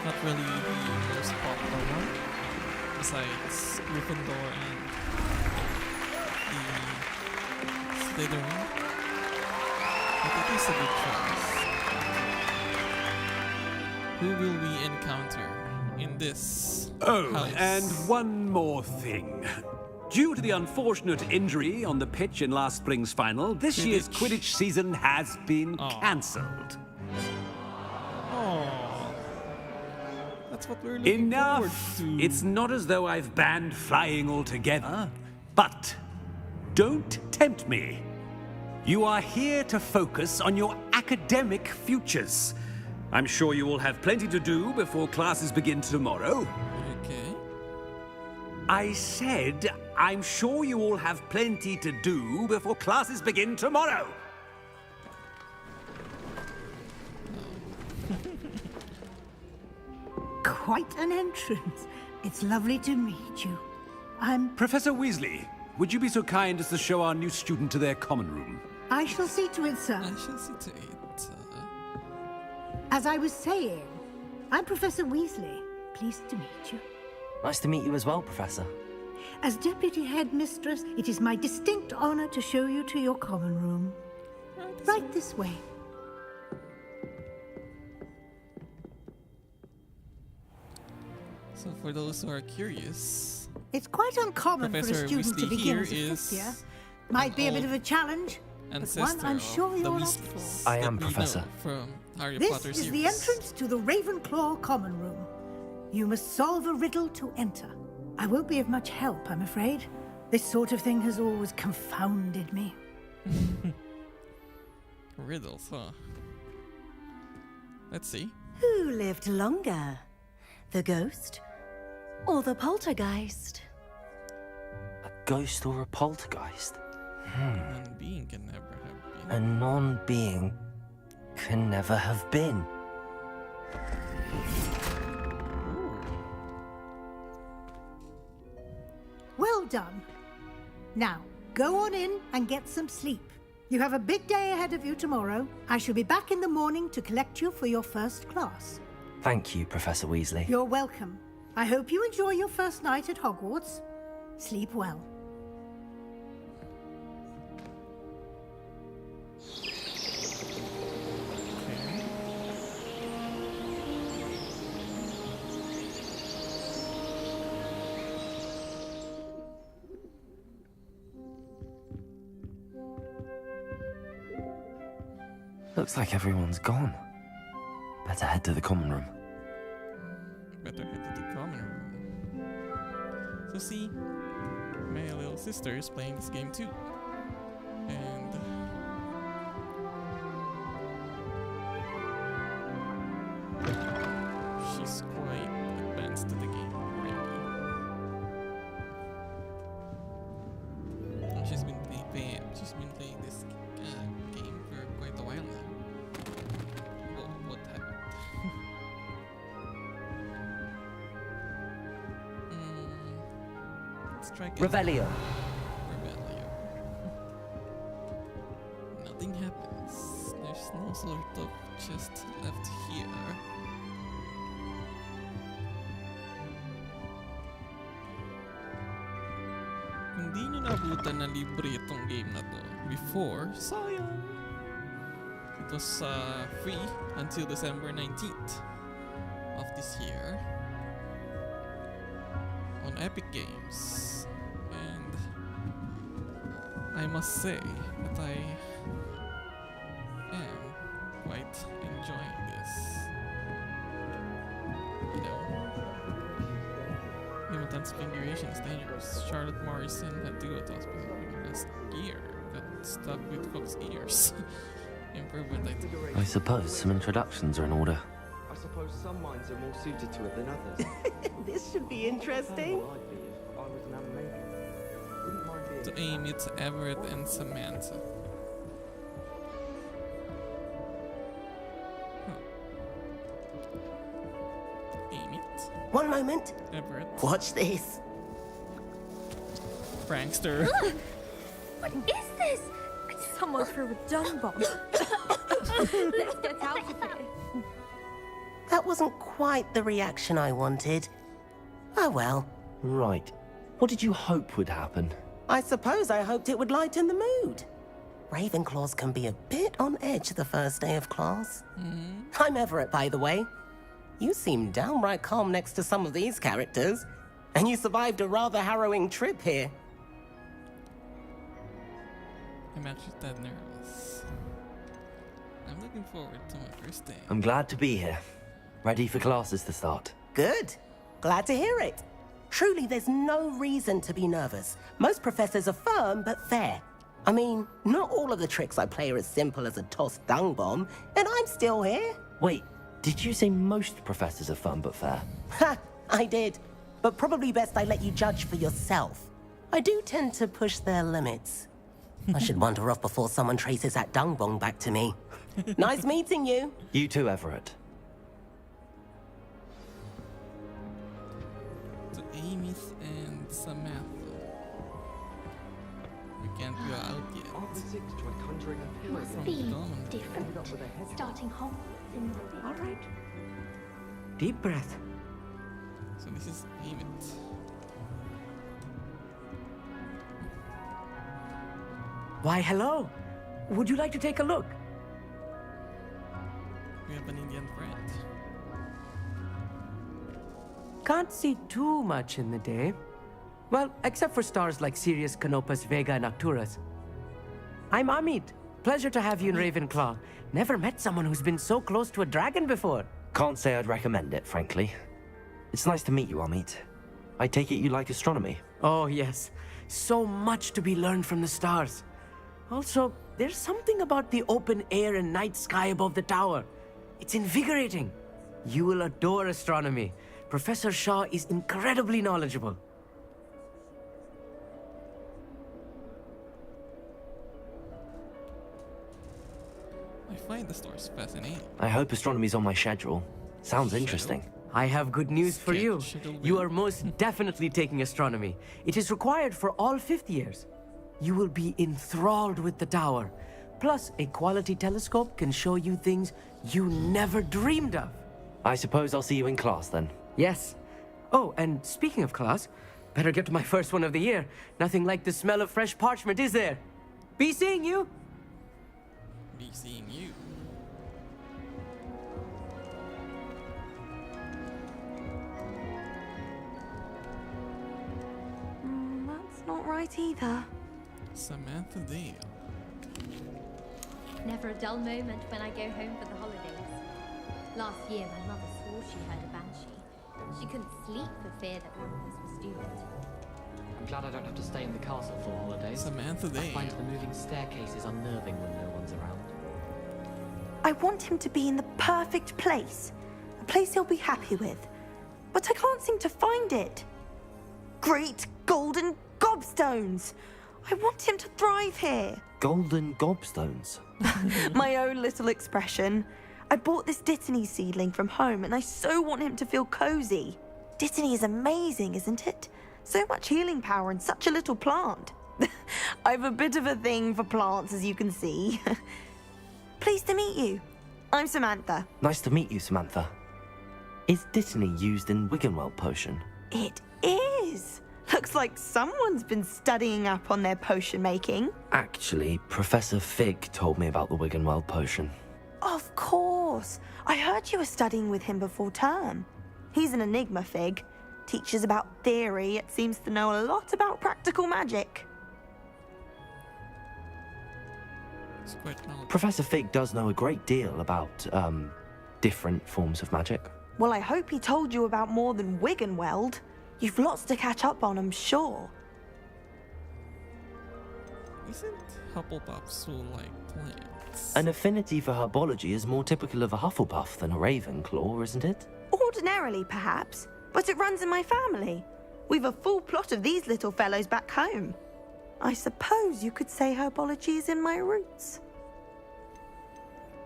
Not really the most popular one, besides Gryffindor and the Slytherin. But it is a good choice. Who will we encounter in this house? And one more thing. Due to the unfortunate injury on the pitch in last spring's final, this year's Quidditch season has been cancelled. Oh, that's what we're looking forward Enough! to. It's not as though I've banned flying altogether, but Don't tempt me. You are here to focus on your academic futures. I'm sure you will have plenty to do before classes begin tomorrow. Okay. I said, I'm sure you all have plenty to do before classes begin tomorrow. Quite an entrance. It's lovely to meet you. Professor Weasley, would you be so kind as to show our new student to their common room? I shall see to it, sir. I shall see to it. As I was saying, I'm Professor Weasley. Pleased to meet you. Nice to meet you as well, Professor. As Deputy Headmistress, it is my distinct honor to show you to your common room. Right this way. So for those who are curious, It's quite uncommon Professor for a student to Weasley begin here as a is fifth year. Might be a bit of a challenge, but one I'm sure you're up for. I am, Professor. From Harry This Potter is series. the entrance to the Ravenclaw common room. You must solve a riddle to enter. I won't be of much help, I'm afraid. This sort of thing has always confounded me. Riddles, huh? Let's see. Who lived longer? The ghost or the poltergeist? A ghost or a poltergeist? A non-being can never have been. A non-being can never have been. Well done. Now, go on in and get some sleep. You have a big day ahead of you tomorrow. I shall be back in the morning to collect you for your first class. Thank you, Professor Weasley. You're welcome. I hope you enjoy your first night at Hogwarts. Sleep well. Looks like everyone's gone. Better head to the common room. Better head to the common room. So see, my little sister is playing this game too. And she's quite advanced to the game already. And she's been playing this game for quite a while now. What happened? Let's try again. Revelio. Revelio. Nothing happens. There's no sort of chest left here. Kung di nyo nabutan na libre itong game na to before, sayang. It was free until December 19th of this year on Epic Games, and I must say that I am quite enjoying this. You know, human transfiguration is dangerous. Charlotte Morrison had to go to hospital last year, got stuck with Fox ears. Improvement, I think. I suppose some introductions are in order. I suppose some minds are more suited to it than others. This should be interesting. To aim, it's Everett and Samantha. Aim it. One moment. Everett. Watch this. Prankster. What is this? Someone threw a dung bomb. Let's get out of here. That wasn't quite the reaction I wanted. Oh well. Right. What did you hope would happen? I suppose I hoped it would lighten the mood. Ravenclaws can be a bit on edge the first day of class. I'm Everett, by the way. You seem downright calm next to some of these characters. And you survived a rather harrowing trip here. I'm actually that nervous. I'm looking forward to my first day. I'm glad to be here. Ready for classes to start. Good. Glad to hear it. Truly, there's no reason to be nervous. Most professors are firm but fair. I mean, not all of the tricks I play are as simple as a tossed dung bomb, and I'm still here. Wait, did you say most professors are fun but fair? Ha! I did. But probably best I let you judge for yourself. I do tend to push their limits. I should wander off before someone traces that dung bomb back to me. Nice meeting you. You too, Everett. So Amy and Samantha. We can't go out yet. Aren't the six tried conjuring a pillar? Must be different. Starting Hogwarts in the All right. Deep breath. So this is Amy. Why, hello. Would you like to take a look? We have an Indian friend. Can't see too much in the day. Well, except for stars like Sirius, Canopus, Vega, and Arcturus. I'm Amit. Pleasure to have you in Ravenclaw. Never met someone who's been so close to a dragon before. Can't say I'd recommend it, frankly. It's nice to meet you, Amit. I take it you like astronomy? Oh, yes. So much to be learned from the stars. Also, there's something about the open air and night sky above the tower. It's invigorating. You will adore astronomy. Professor Shaw is incredibly knowledgeable. I find the stars fascinating. I hope astronomy's on my schedule. Sounds interesting. I have good news for you. You are most definitely taking astronomy. It is required for all fifth years. You will be enthralled with the tower. Plus, a quality telescope can show you things you never dreamed of. I suppose I'll see you in class then. Yes. Oh, and speaking of class, better get to my first one of the year. Nothing like the smell of fresh parchment, is there? Be seeing you. Be seeing you. That's not right either. Samantha Dale. Never a dull moment when I go home for the holidays. Last year, my mother swore she heard a banshee. She couldn't sleep for fear that one of us was doomed. I'm glad I don't have to stay in the castle for holidays. Samantha I find Dale. the moving staircases unnerving when no one's around. I want him to be in the perfect place. A place he'll be happy with. But I can't seem to find it. Great golden gobstones! I want him to thrive here. Golden gobstones. My own little expression. I bought this Dittany seedling from home and I so want him to feel cozy. Dittany is amazing, isn't it? So much healing power in such a little plant. I've a bit of a thing for plants, as you can see. Pleased to meet you. I'm Samantha. Nice to meet you, Samantha. Is Dittany used in Wiggenweld potion? It is. Looks like someone's been studying up on their potion making. Actually, Professor Fig told me about the Wiggenweld potion. Of course. I heard you were studying with him before term. He's an enigma, Fig. Teaches about theory, yet seems to know a lot about practical magic. It's quite knowledgeable. Professor Fig does know a great deal about, different forms of magic. Well, I hope he told you about more than Wiggenweld. You've lots to catch up on, I'm sure. Isn't Hufflepuff so like plants? An affinity for herbology is more typical of a Hufflepuff than a Ravenclaw, isn't it? Ordinarily, perhaps, but it runs in my family. We've a full plot of these little fellows back home. I suppose you could say herbology is in my roots.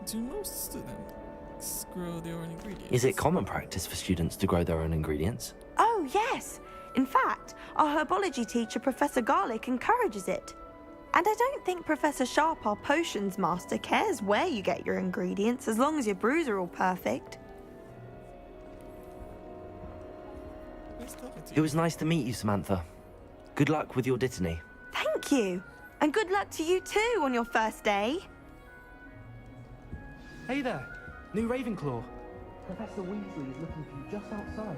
Do most students grow their own ingredients? Is it common practice for students to grow their own ingredients? Oh, yes. In fact, our herbology teacher, Professor Garlick, encourages it. And I don't think Professor Sharp, our potions master, cares where you get your ingredients, as long as your brews are all perfect. It was nice to meet you, Samantha. Good luck with your Dittany. Thank you. And good luck to you too on your first day. Hey there, new Ravenclaw. Professor Weasley is looking for you just outside.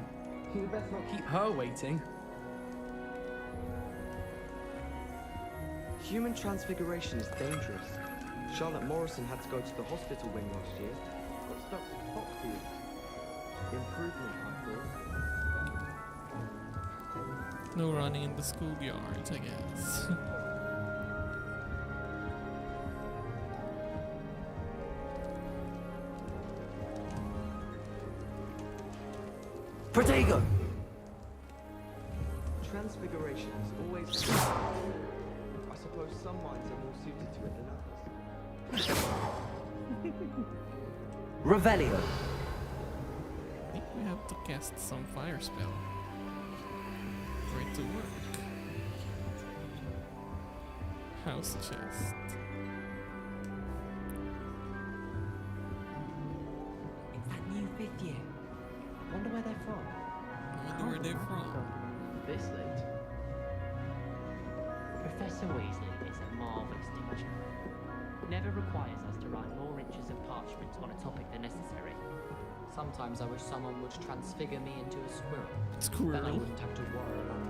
You would best not keep her waiting. Human transfiguration is dangerous. Charlotte Morrison had to go to the hospital wing last year. Got stuck with Foxfield. Improvement, I thought. No running in the schoolyards, I guess. Protego! Transfiguration is always. I suppose some minds are more suited to it than others. Revelio. I think we have to cast some fire spell for it to work. House chest. It's that new 5th year. Wonder where they're from. I wonder where they're from. This late. Professor Weasley is a marvellous teacher. Never requires us to write more inches of parchment on a topic than necessary. Sometimes I wish someone would transfigure me into a squirrel. Then I wouldn't have to worry about it.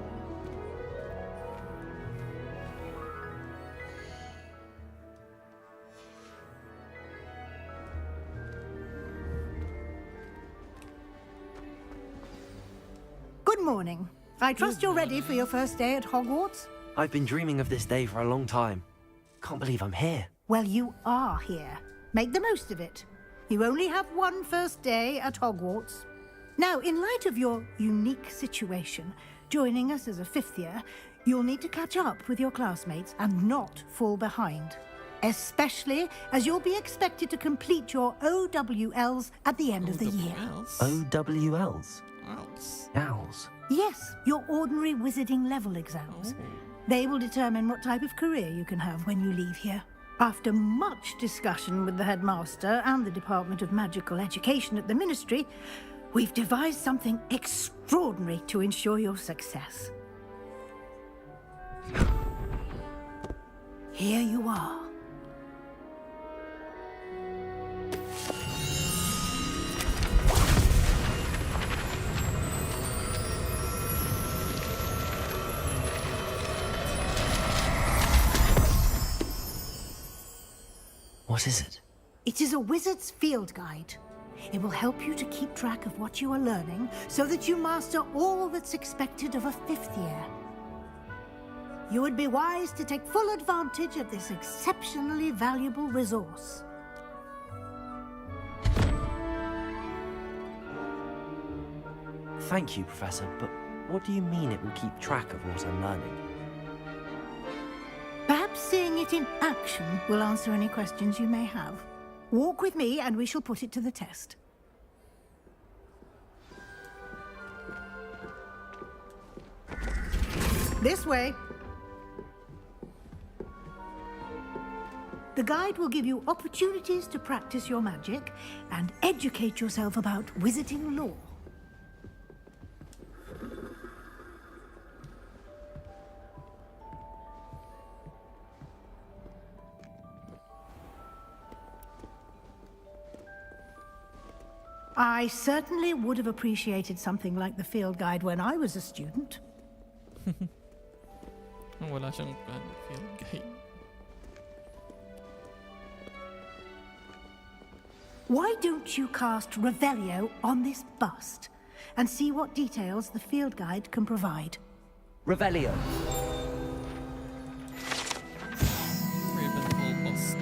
Good morning. I trust you're ready for your first day at Hogwarts? I've been dreaming of this day for a long time. Can't believe I'm here. Well, you are here. Make the most of it. You only have one first day at Hogwarts. Now, in light of your unique situation, joining us as a 5th year, you'll need to catch up with your classmates and not fall behind. Especially as you'll be expected to complete your OWLs at the end of the year. OWLs? Owls. Yes, your ordinary wizarding level exams. They will determine what type of career you can have when you leave here. After much discussion with the headmaster and the Department of Magical Education at the Ministry, we've devised something extraordinary to ensure your success. Here you are. What is it? It is a wizard's field guide. It will help you to keep track of what you are learning so that you master all that's expected of a 5th year. You would be wise to take full advantage of this exceptionally valuable resource. Thank you, Professor, but what do you mean it will keep track of what I'm learning? Perhaps seeing it in action will answer any questions you may have. Walk with me and we shall put it to the test. This way. The guide will give you opportunities to practice your magic and educate yourself about wizarding lore. I certainly would have appreciated something like the field guide when I was a student. Wala siyang field guide. Why don't you cast Revelio on this bust and see what details the field guide can provide? Revelio. Ravenclaw bust.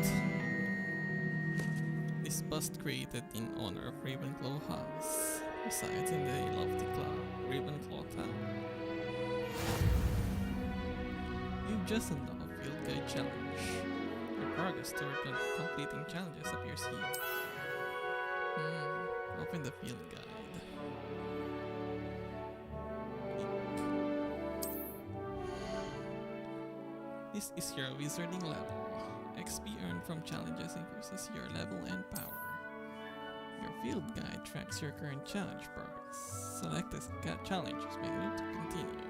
This bust created in honor of Ravenclaw House resides in the lofty Ravenclaw Tower. You've just unlocked a field guide challenge. Your progress toward completing challenges appears here. Open the field guide. This is your wizarding level. XP earned from challenges increases your level and power. Your field guide tracks your current challenge progress. Select the challenges menu to continue.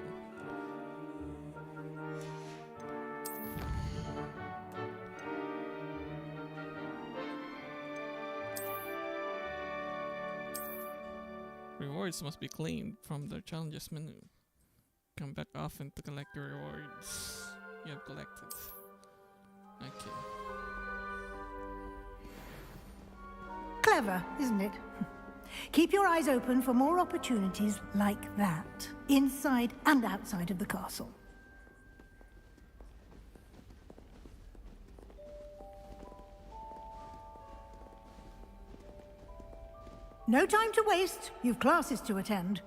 Rewards must be claimed from the challenges menu. Come back often to collect your rewards you have collected. Okay. Clever, isn't it? Keep your eyes open for more opportunities like that, inside and outside of the castle. No time to waste. You've classes to attend.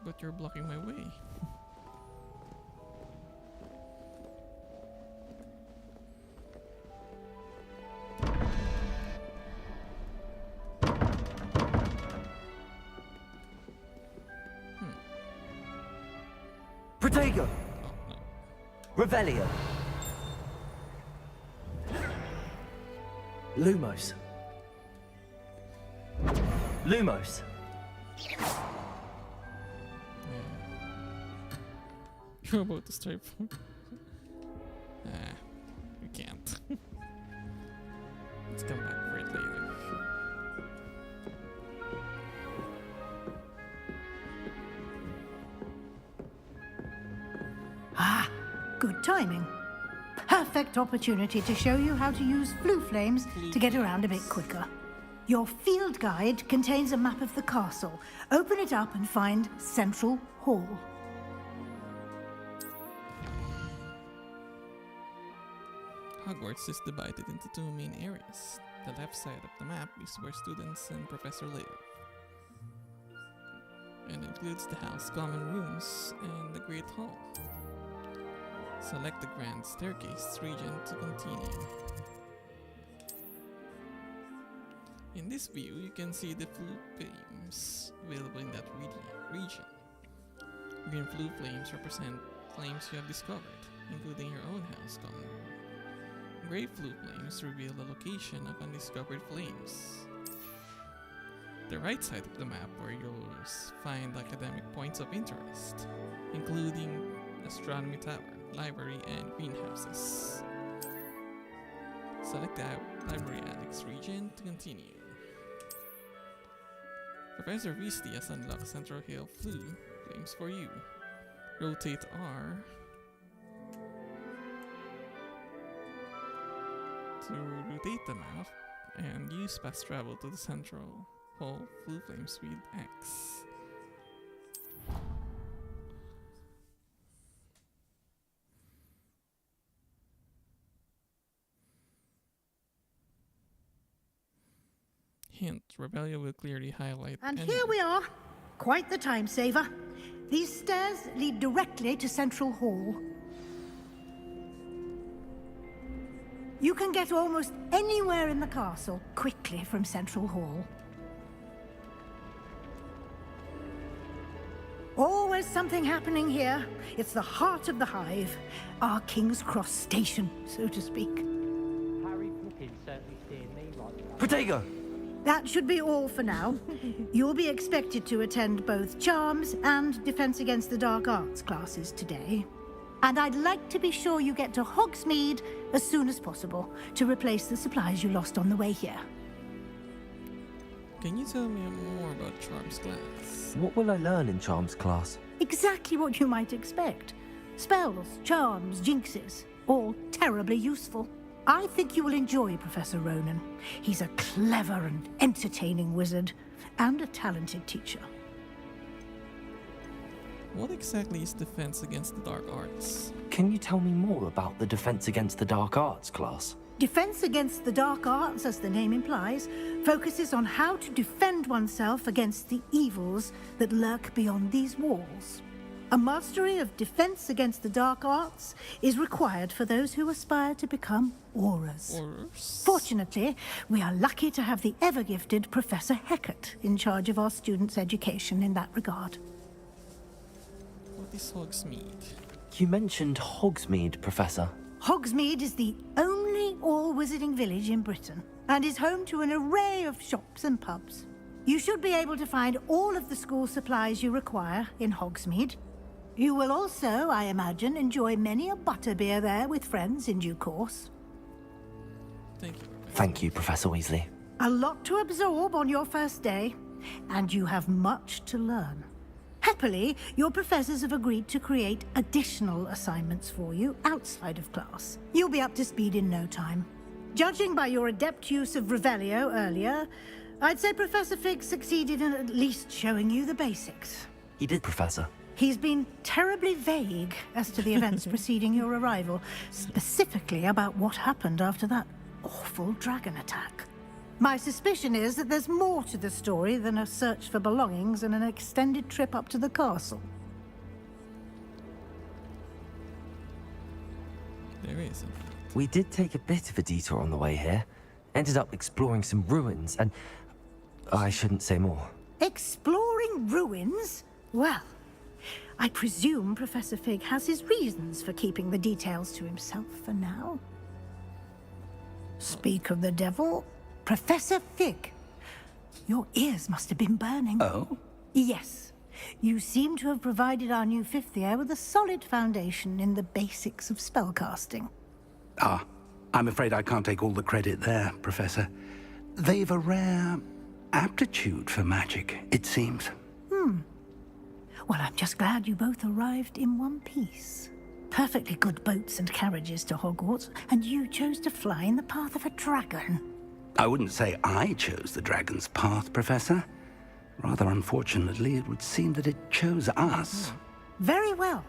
But you're blocking my way. Protego! Oh, no. Revelio! Lumos. Lumos. You're about to start. We can't. Let's come back for it later. Ah, good timing. Perfect opportunity to show you how to use flue flames to get around a bit quicker. Your field guide contains a map of the castle. Open it up and find Central Hall. Hogwarts is divided into two main areas. The left side of the map is where students and professor live, and includes the house common rooms and the Great Hall. Select the Grand Staircase region to continue. In this view, you can see the flue flames available in that region. Green flue flames represent flames you have discovered, including your own house common room. Gray flue flames reveal the location of undiscovered flames. The right side of the map where you'll find academic points of interest, including Astronomy Tower, Library, and Greenhouses. Select the Library Annex region to continue. Professor Weasley has unlocked Central Hill flue flames for you. Rotate R to rotate the map, and use fast travel to the Central Hall flue flames with X. Hint, Rebellion will clearly highlight. And here we are. Quite the time saver. These stairs lead directly to Central Hall. You can get almost anywhere in the castle quickly from Central Hall. Always something happening here. It's the heart of the hive. Our King's Cross station, so to speak. Harry Poppins certainly steered me right. Protego! That should be all for now. You'll be expected to attend both Charms and Defense Against the Dark Arts classes today. And I'd like to be sure you get to Hogsmeade as soon as possible to replace the supplies you lost on the way here. Can you tell me more about Charms class? What will I learn in Charms class? Exactly what you might expect. Spells, charms, jinxes, all terribly useful. I think you will enjoy Professor Ronan. He's a clever and entertaining wizard, and a talented teacher. What exactly is Defense Against the Dark Arts? Can you tell me more about the Defense Against the Dark Arts class? Defense Against the Dark Arts, as the name implies, focuses on how to defend oneself against the evils that lurk beyond these walls. A mastery of Defense Against the Dark Arts is required for those who aspire to become Aurors. Fortunately, we are lucky to have the ever-gifted Professor Hecat in charge of our students' education in that regard. What is Hogsmeade? You mentioned Hogsmeade, Professor. Hogsmeade is the only all-wizarding village in Britain, and is home to an array of shops and pubs. You should be able to find all of the school supplies you require in Hogsmeade. You will also, I imagine, enjoy many a butterbeer there with friends in due course. Thank you, Professor Weasley. A lot to absorb on your first day, and you have much to learn. Happily, your professors have agreed to create additional assignments for you outside of class. You'll be up to speed in no time. Judging by your adept use of Revelio earlier, I'd say Professor Fig succeeded in at least showing you the basics. He did, Professor. He's been terribly vague as to the events preceding your arrival, specifically about what happened after that awful dragon attack. My suspicion is that there's more to the story than a search for belongings and an extended trip up to the castle. There is. We did take a bit of a detour on the way here. Ended up exploring some ruins, and I shouldn't say more. Exploring ruins? Well, I presume Professor Fig has his reasons for keeping the details to himself for now. Speak of the devil, Professor Fig. Your ears must have been burning. Oh? Yes. You seem to have provided our new fifth year with a solid foundation in the basics of spellcasting. Ah, I'm afraid I can't take all the credit there, Professor. They've a rare aptitude for magic, it seems. Well, I'm just glad you both arrived in one piece. Perfectly good boats and carriages to Hogwarts, and you chose to fly in the path of a dragon. I wouldn't say I chose the dragon's path, Professor. Rather unfortunately, it would seem that it chose us. Very well.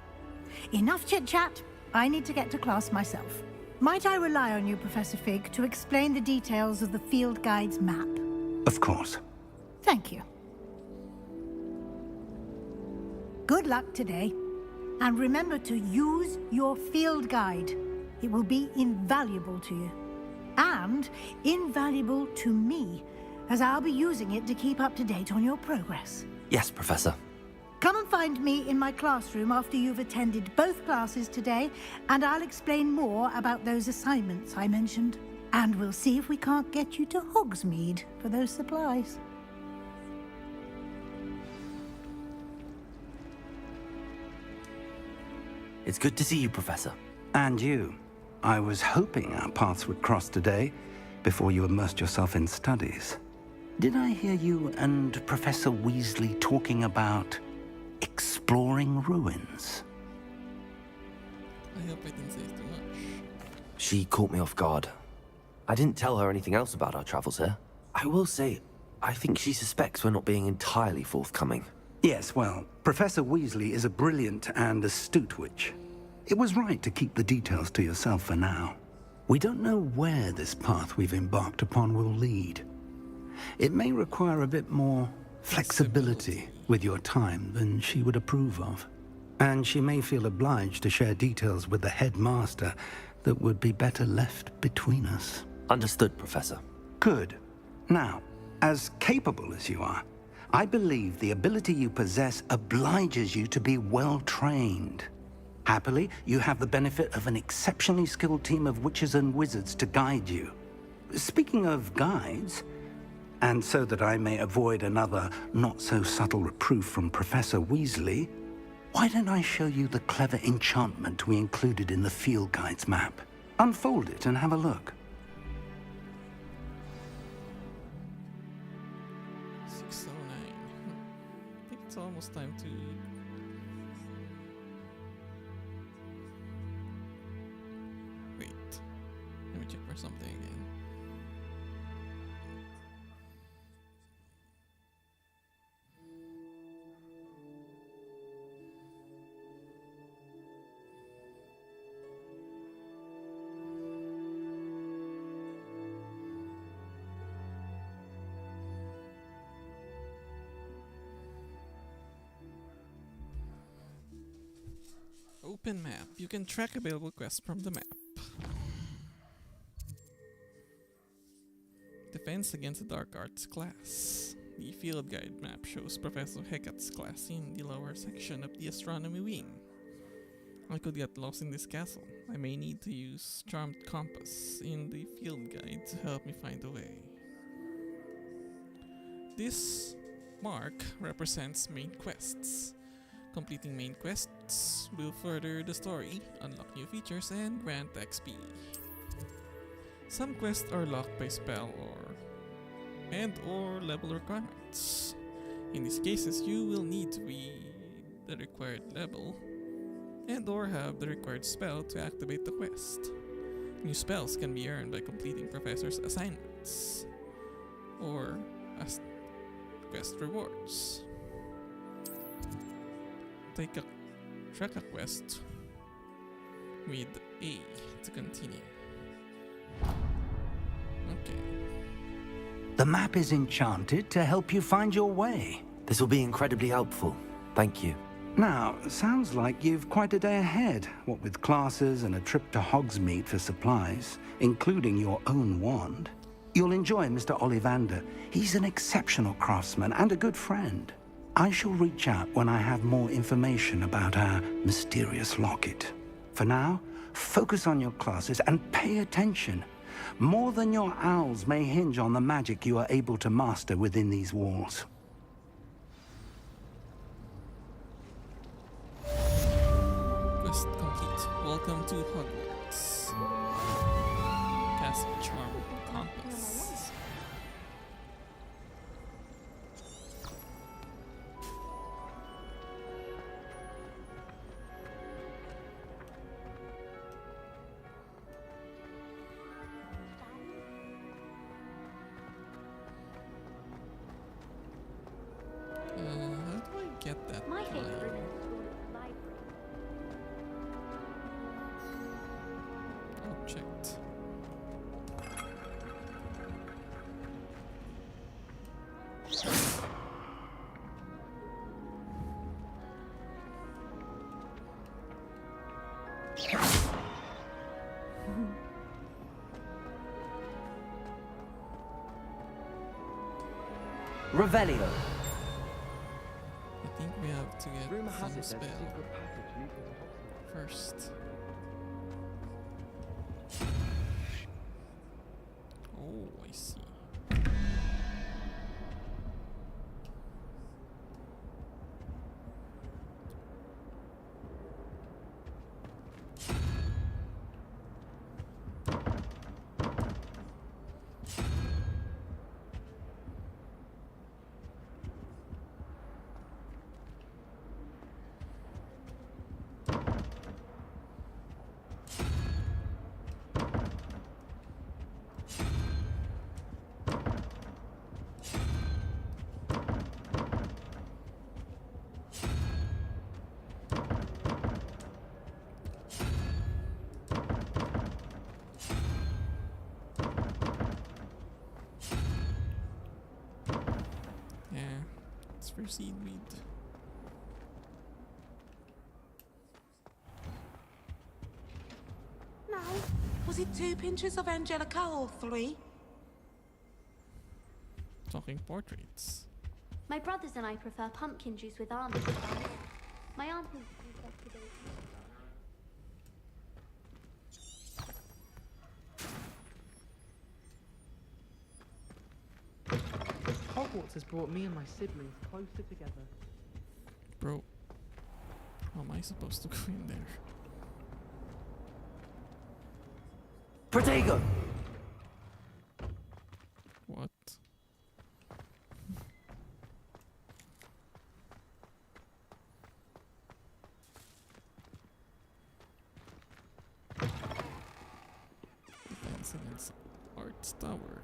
Enough chit-chat. I need to get to class myself. Might I rely on you, Professor Fig, to explain the details of the field guide's map? Of course. Thank you. Good luck today. And remember to use your field guide. It will be invaluable to you. And invaluable to me, as I'll be using it to keep up to date on your progress. Yes, Professor. Come and find me in my classroom after you've attended both classes today, and I'll explain more about those assignments I mentioned. And we'll see if we can't get you to Hogsmeade for those supplies. It's good to see you, Professor. And you. I was hoping our paths would cross today, before you immersed yourself in studies. Did I hear you and Professor Weasley talking about exploring ruins? I hope I didn't say too much. She caught me off guard. I didn't tell her anything else about our travels here. I will say, I think she suspects we're not being entirely forthcoming. Yes, well, Professor Weasley is a brilliant and astute witch. It was right to keep the details to yourself for now. We don't know where this path we've embarked upon will lead. It may require a bit more flexibility with your time than she would approve of. And she may feel obliged to share details with the headmaster that would be better left between us. Understood, Professor. Good. Now, as capable as you are, I believe the ability you possess obliges you to be well-trained. Happily, you have the benefit of an exceptionally skilled team of witches and wizards to guide you. Speaking of guides, and so that I may avoid another not-so-subtle reproof from Professor Weasley, why don't I show you the clever enchantment we included in the field guide's map? Unfold it and have a look. 609. I think it's almost time to... Wait. Let me check for something again. Open map. You can track available quests from the map. Defense against the Dark Arts class. The field guide map shows Professor Hecate's class in the lower section of the astronomy wing. I could get lost in this castle. I may need to use Charmed Compass in the field guide to help me find the way. This mark represents main quests. Completing main quests will further the story, unlock new features, and grant XP. Some quests are locked by spell or level requirements. In these cases, you will need to be the required level and or have the required spell to activate the quest. New spells can be earned by completing professor's assignments, or Quest rewards. Track a quest with A to continue. Okay. The map is enchanted to help you find your way. This will be incredibly helpful. Thank you. Now, sounds like you've quite a day ahead, what with classes and a trip to Hogsmeade for supplies, including your own wand. You'll enjoy Mr. Ollivander. He's an exceptional craftsman and a good friend. I shall reach out when I have more information about our mysterious locket. For now, focus on your classes and pay attention. More than your owls may hinge on the magic you are able to master within these walls. Quest complete. Welcome to Hogwarts. Cast Charm Compass. How do I get that? My file? favorite room is the library. Object. Revelio. I think we have to get Rumor has some it there's a spell secret passage leading to Hogsmeade. first. Oh, I see. Yeah, let's proceed with. No. Was it 2 pinches of Angelica or 3? Talking portraits. My brothers and I prefer pumpkin juice with almond. My aunt has used that today. Hogwarts has brought me and my siblings closer together. Bro, how am I supposed to go in there? Protego! What? Defense against Arts Tower.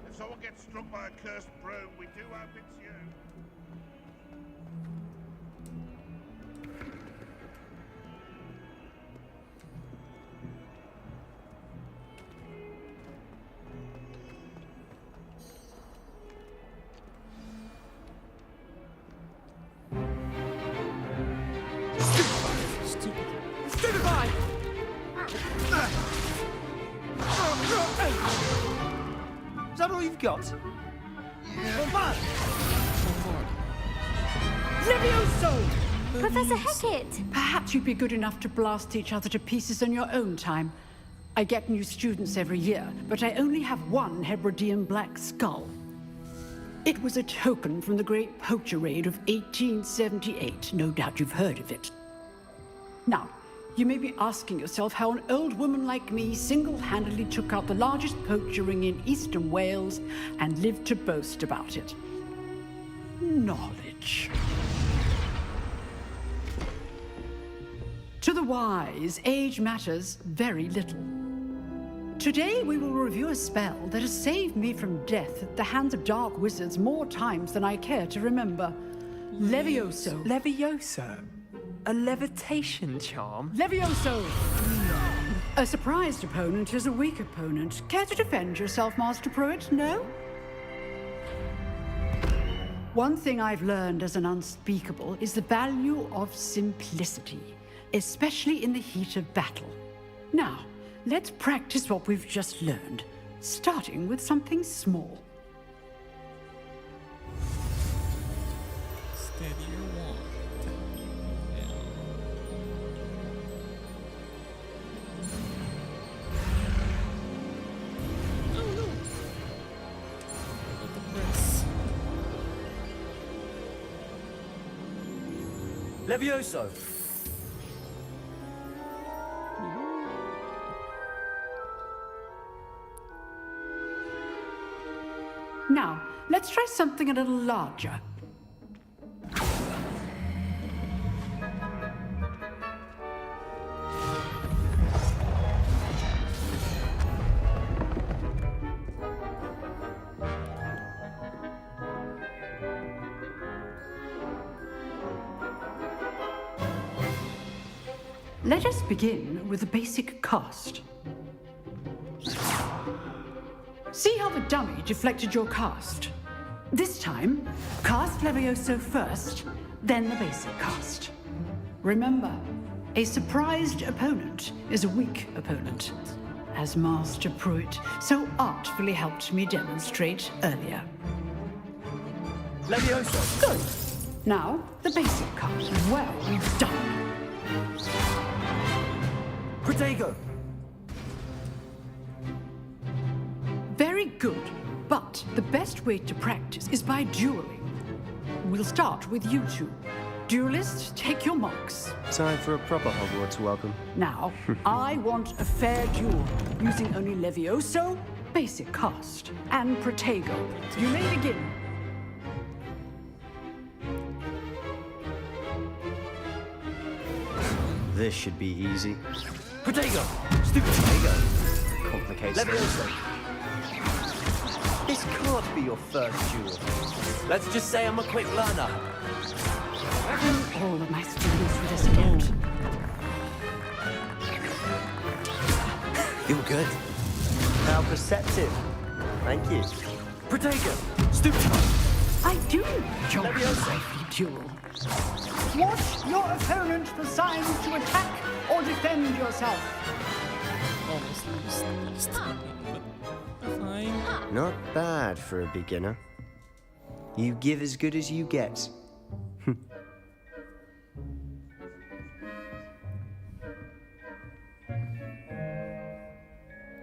If someone gets struck by a cursed broom, we do hope it's you. Stupefy! Is that all you've got? Levioso! Professor Hecat! Perhaps you'd be good enough to blast each other to pieces on your own time. I get new students every year, but I only have one Hebridean black skull. It was a token from the Great Poacher Raid of 1878. No doubt you've heard of it. Now, you may be asking yourself how an old woman like me single-handedly took out the largest poacher ring in eastern Wales and lived to boast about it. Knowledge. To the wise, age matters very little. Today we will review a spell that has saved me from death at the hands of dark wizards more times than I care to remember. Levioso. Levioso? A levitation charm? Levioso! A surprised opponent is a weak opponent. Care to defend yourself, Master Pruitt? No? One thing I've learned as an unspeakable is the value of simplicity, especially in the heat of battle. Now, let's practice what we've just learned, starting with something small. Steady your wand. Oh no! Forgot to press. Levioso! Now, let's try something a little larger. Let us begin with the basic cast. See how the dummy deflected your cast? This time, cast Levioso first, then the basic cast. Remember, a surprised opponent is a weak opponent, as Master Pruitt so artfully helped me demonstrate earlier. Levioso! Good. Now, the basic cast. Well done. Protego! Very good, but the best way to practice is by dueling. We'll start with you two. Duelists, take your marks. Time for a proper Hogwarts welcome. Now, I want a fair duel, using only Levioso, basic cast, and Protego. You may begin. This should be easy. Protego! Stupid Protego! Complicated. Levioso! This can't be your first duel. Let's just say I'm a quick learner. All of my students for this attempt. You're good. How perceptive. Thank you. Protego! Stupid! I do enjoy a lively duel. Watch your opponent for signs to attack or defend yourself. Almost but fine. Not bad for a beginner. You give as good as you get.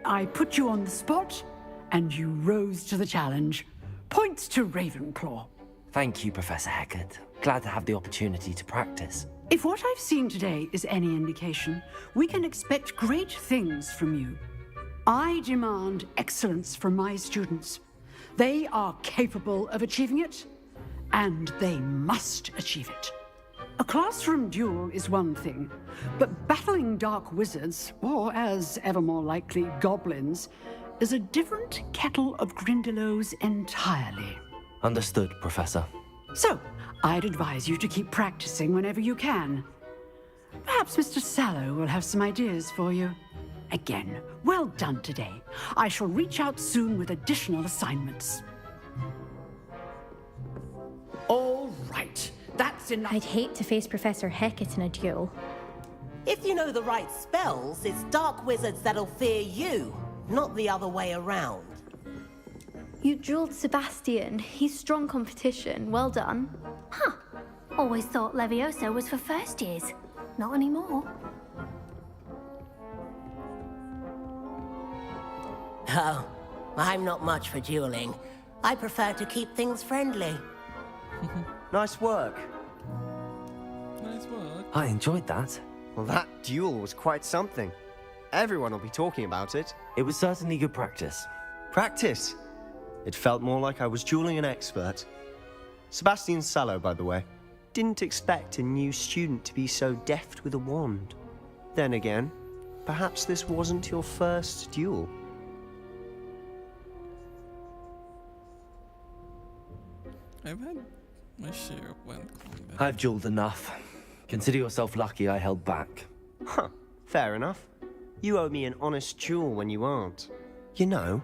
I put you on the spot, and you rose to the challenge. Points to Ravenclaw. Thank you, Professor Hecat. Glad to have the opportunity to practice. If what I've seen today is any indication, we can expect great things from you. I demand excellence from my students. They are capable of achieving it, and they must achieve it. A classroom duel is one thing, but battling dark wizards, or as ever more likely, goblins, is a different kettle of Grindylows entirely. Understood, Professor. So, I'd advise you to keep practicing whenever you can. Perhaps Mr. Sallow will have some ideas for you. Again, well done today. I shall reach out soon with additional assignments. All right, that's enough. I'd hate to face Professor Hecat in a duel. If you know the right spells, it's dark wizards that'll fear you, not the other way around. You dueled Sebastian. He's strong competition. Well done. Huh. Always thought Levioso was for first years. Not anymore. Oh, I'm not much for dueling. I prefer to keep things friendly. Nice work. Nice work. I enjoyed that. Well, that duel was quite something. Everyone will be talking about it. It was certainly good practice. Practice? It felt more like I was dueling an expert. Sebastian Sallow, by the way. Didn't expect a new student to be so deft with a wand. Then again, perhaps this wasn't your first duel. I've had my share of wild combat. I've jeweled enough. Consider yourself lucky I held back. Huh, fair enough. You owe me an honest duel when you aren't. You know,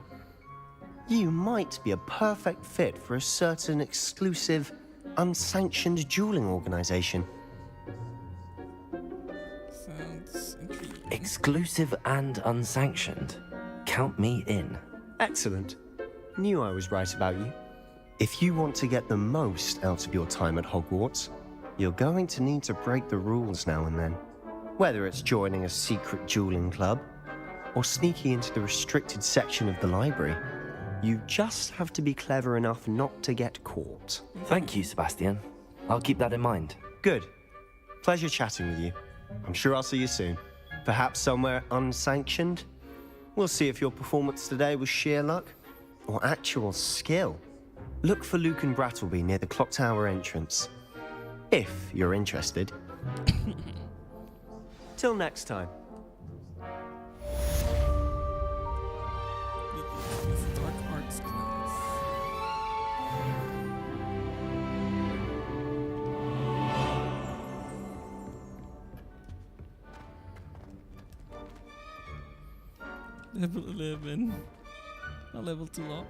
you might be a perfect fit for a certain exclusive, unsanctioned dueling organization. Sounds intriguing. Exclusive and unsanctioned. Count me in. Excellent. Knew I was right about you. If you want to get the most out of your time at Hogwarts, you're going to need to break the rules now and then. Whether it's joining a secret dueling club, or sneaking into the restricted section of the library, you just have to be clever enough not to get caught. Thank you, Sebastian. I'll keep that in mind. Good. Pleasure chatting with you. I'm sure I'll see you soon. Perhaps somewhere unsanctioned? We'll see if your performance today was sheer luck or actual skill. Look for Luke and Brattleby near the clock tower entrance. If you're interested. Till next time. This dark arts class. Level 11. A level 2 lock.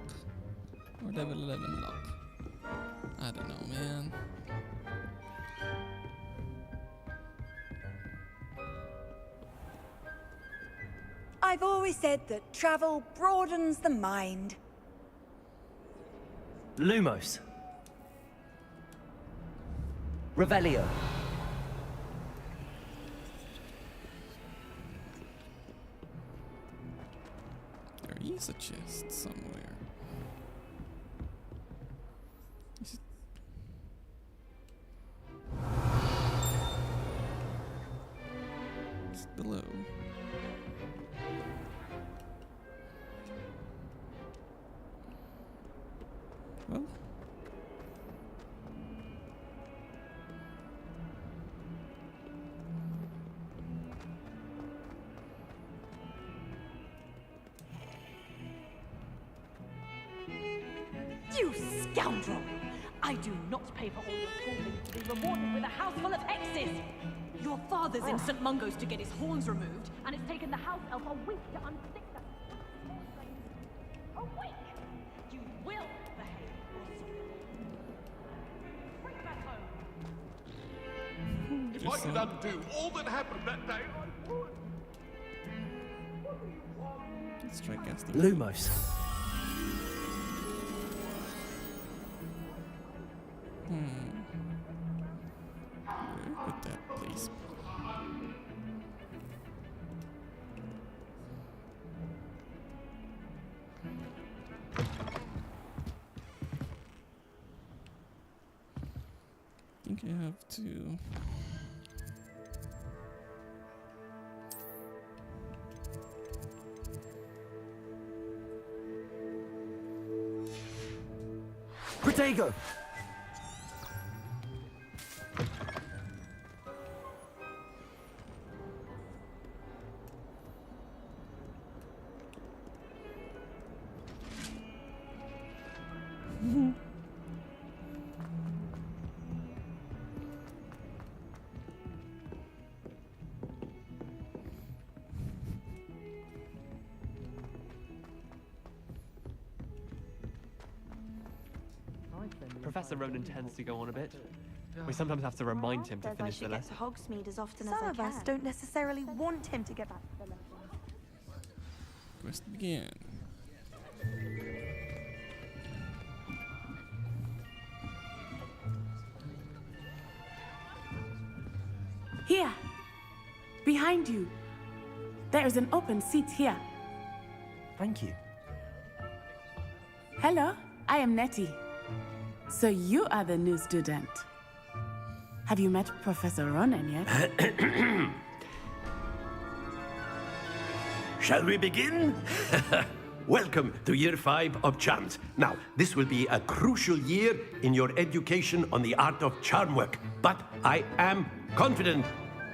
Or level 11 lock. I don't know, man. I've always said that travel broadens the mind. Lumos. Revelio. There is a chest somewhere. Is it? It's below. Well. You scoundrel! I do not pay for all your schooling to be rewarded with a house full of hexes! Your father's in St. Mungo's to get his horns removed, and it's taken the house elf a week to unstick them. A week! You will behave, or bring it back home. If I could undo all that happened that day, I would. Let's try casting. Lumos. Where could that place be? I think I have to. Protego! Professor Ronan tends to go on a bit. We sometimes have to remind him to Says I finish the should get lesson. to Hogsmeade as often Some as I of can. us don't necessarily want him to get back to the lesson. Quest begin. Here! Behind you! There is an open seat here. Thank you. Hello, I am Nettie. So you are the new student. Have you met Professor Ronan yet? Shall we begin? Welcome to Year 5 of Charms. Now, this will be a crucial year in your education on the art of charm work, but I am confident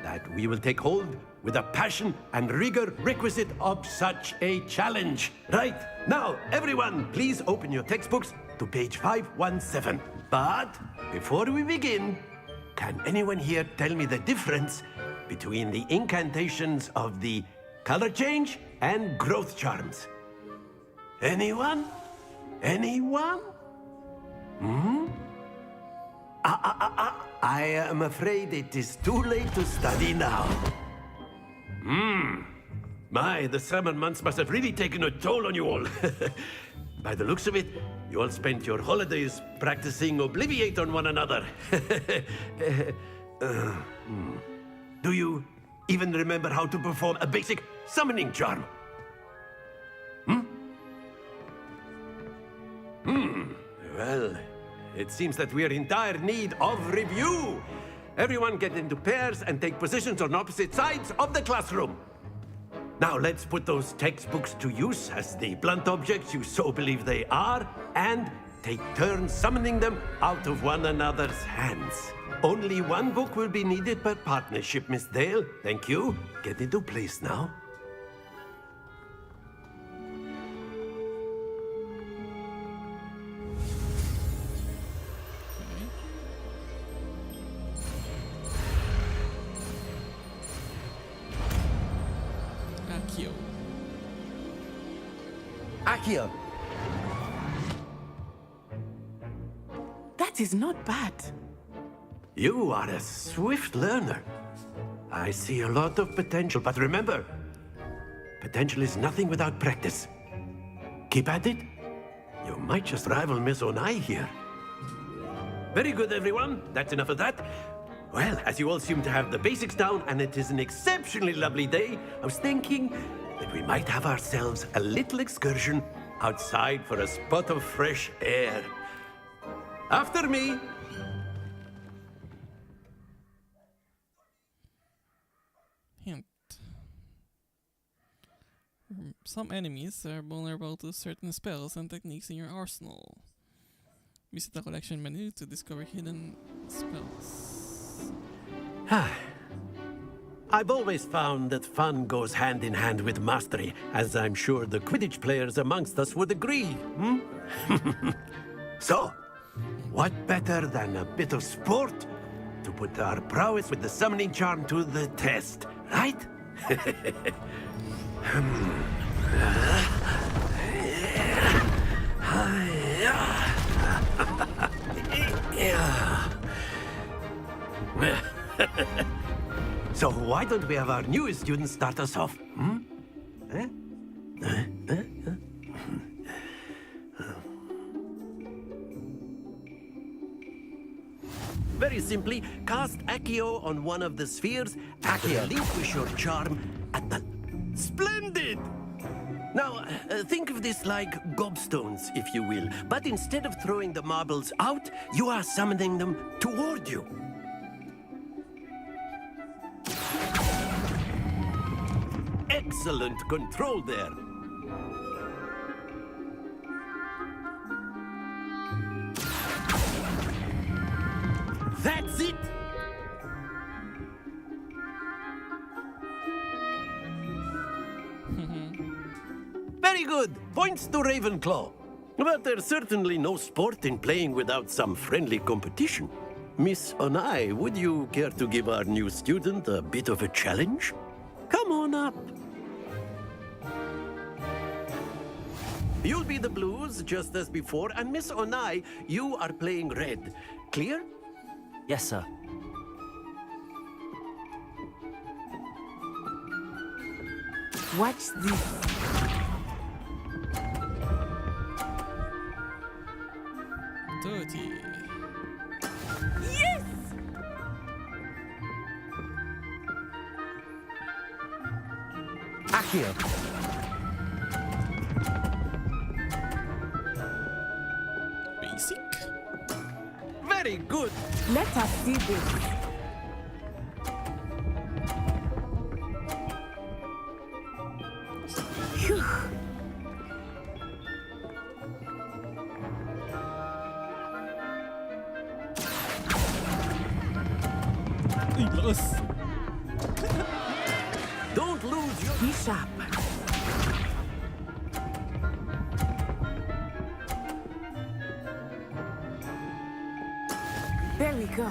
that we will take hold with the passion and rigor requisite of such a challenge. Right, now, everyone, please open your textbooks to page 517. But before we begin, can anyone here tell me the difference between the incantations of the color change and growth charms? Anyone? Anyone? I am afraid it is too late to study now. My, the summer months must have really taken a toll on you all. By the looks of it, you all spent your holidays practicing Obliviate on one another. Do you even remember how to perform a basic summoning charm? Well, it seems that we are in dire need of review. Everyone get into pairs and take positions on opposite sides of the classroom. Now let's put those textbooks to use as the blunt objects you so believe they are, and take turns summoning them out of one another's hands. Only one book will be needed per partnership, Miss Dale. Thank you. Get into place now. Accio! That is not bad. You are a swift learner. I see a lot of potential, but remember, potential is nothing without practice. Keep at it. You might just rival Miss Onai here. Very good, everyone. That's enough of that. Well, as you all seem to have the basics down, and it is an exceptionally lovely day, I was thinking that we might have ourselves a little excursion outside for a spot of fresh air. After me. Hint. Some enemies are vulnerable to certain spells and techniques in your arsenal. Visit the collection menu to discover hidden spells. I've always found that fun goes hand in hand with mastery, as I'm sure the Quidditch players amongst us would agree. So, what better than a bit of sport to put our prowess with the summoning charm to the test, right? So why don't we have our newest student start us off? Very simply, cast Accio on one of the spheres and relinquish your charm at the... Splendid! Now, think of this like gobstones, if you will. But instead of throwing the marbles out, you are summoning them toward you. Excellent control there. That's it! Very good. Points to Ravenclaw. But there's certainly no sport in playing without some friendly competition. Miss Onai, would you care to give our new student a bit of a challenge? Come on up. You'll be the blues, just as before, and Miss Onai, you are playing red. Clear? Yes, sir. Watch this. Dirty. Yes! Accio! Basic. Very good. Let us see this. Phew. Don't lose your... Be sharp. we go.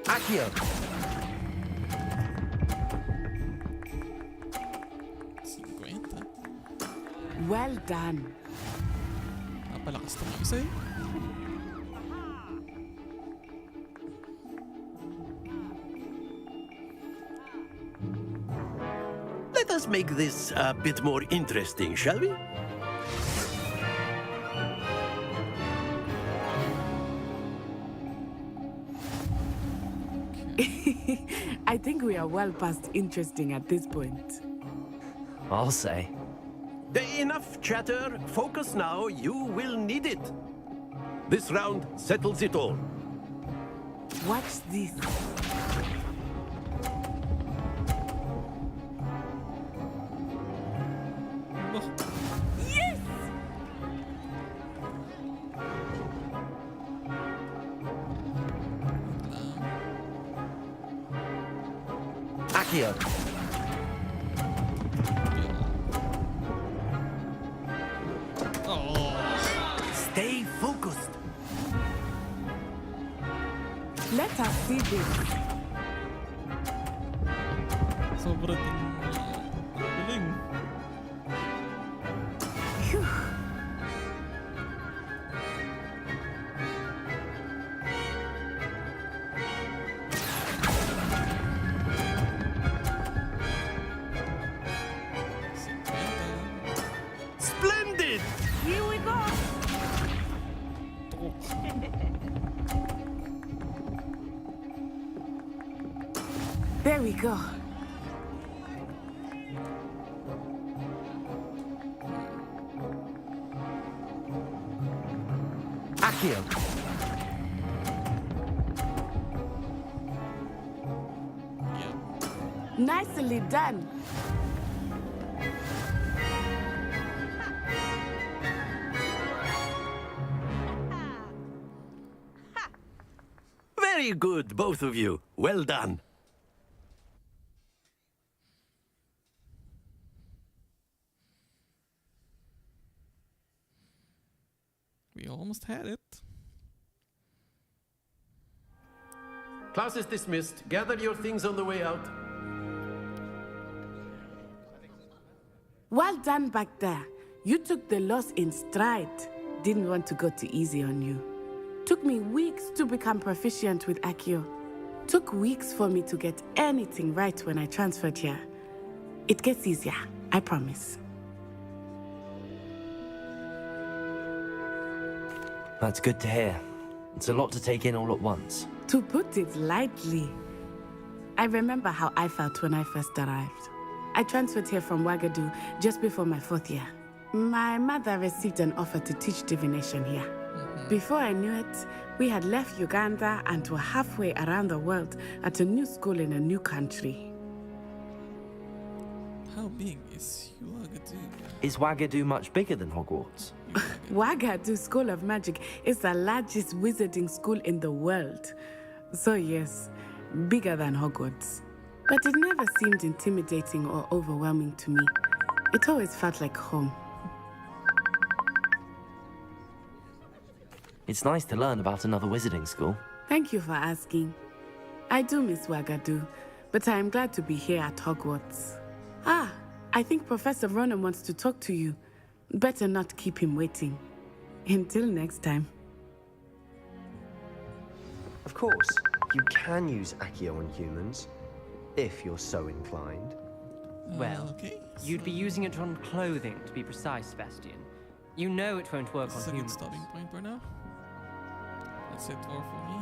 Accio! 50. Well done. Napalakas to yung isa eh. Let us make this a bit more interesting, shall we? I think we are well past interesting at this point. I'll say. Enough chatter. Focus now. You will need it. This round settles it all. Watch this. Yes! Accio! Stay focused. Let us see this. Sobrang galing. Phew. Splendid! Here we go. There we go. Accio! Nicely done. Very good, both of you. Well done. We almost had it. Class is dismissed. Gather your things on the way out. Well done back there. You took the loss in stride. Didn't want to go too easy on you. Took me weeks to become proficient with Accio. Took weeks for me to get anything right when I transferred here. It gets easier, I promise. That's good to hear. It's a lot to take in all at once. To put it lightly, I remember how I felt when I first arrived. I transferred here from Wagadu just before my 4th year. My mother received an offer to teach divination here. Before I knew it, we had left Uganda and were halfway around the world at a new school in a new country. How big is Wagadu? Is Wagadu much bigger than Hogwarts? Wagadu School of Magic is the largest wizarding school in the world. So yes, bigger than Hogwarts. But it never seemed intimidating or overwhelming to me. It always felt like home. It's nice to learn about another wizarding school. Thank you for asking. I do miss Wagadu, but I am glad to be here at Hogwarts. Ah, I think Professor Ronan wants to talk to you. Better not keep him waiting. Until next time. Of course, you can use Accio on humans, if you're so inclined. Well, you'd be using it on clothing, to be precise, Sebastian. You know it won't work This is on a good humans. stopping point for now. That's it for me.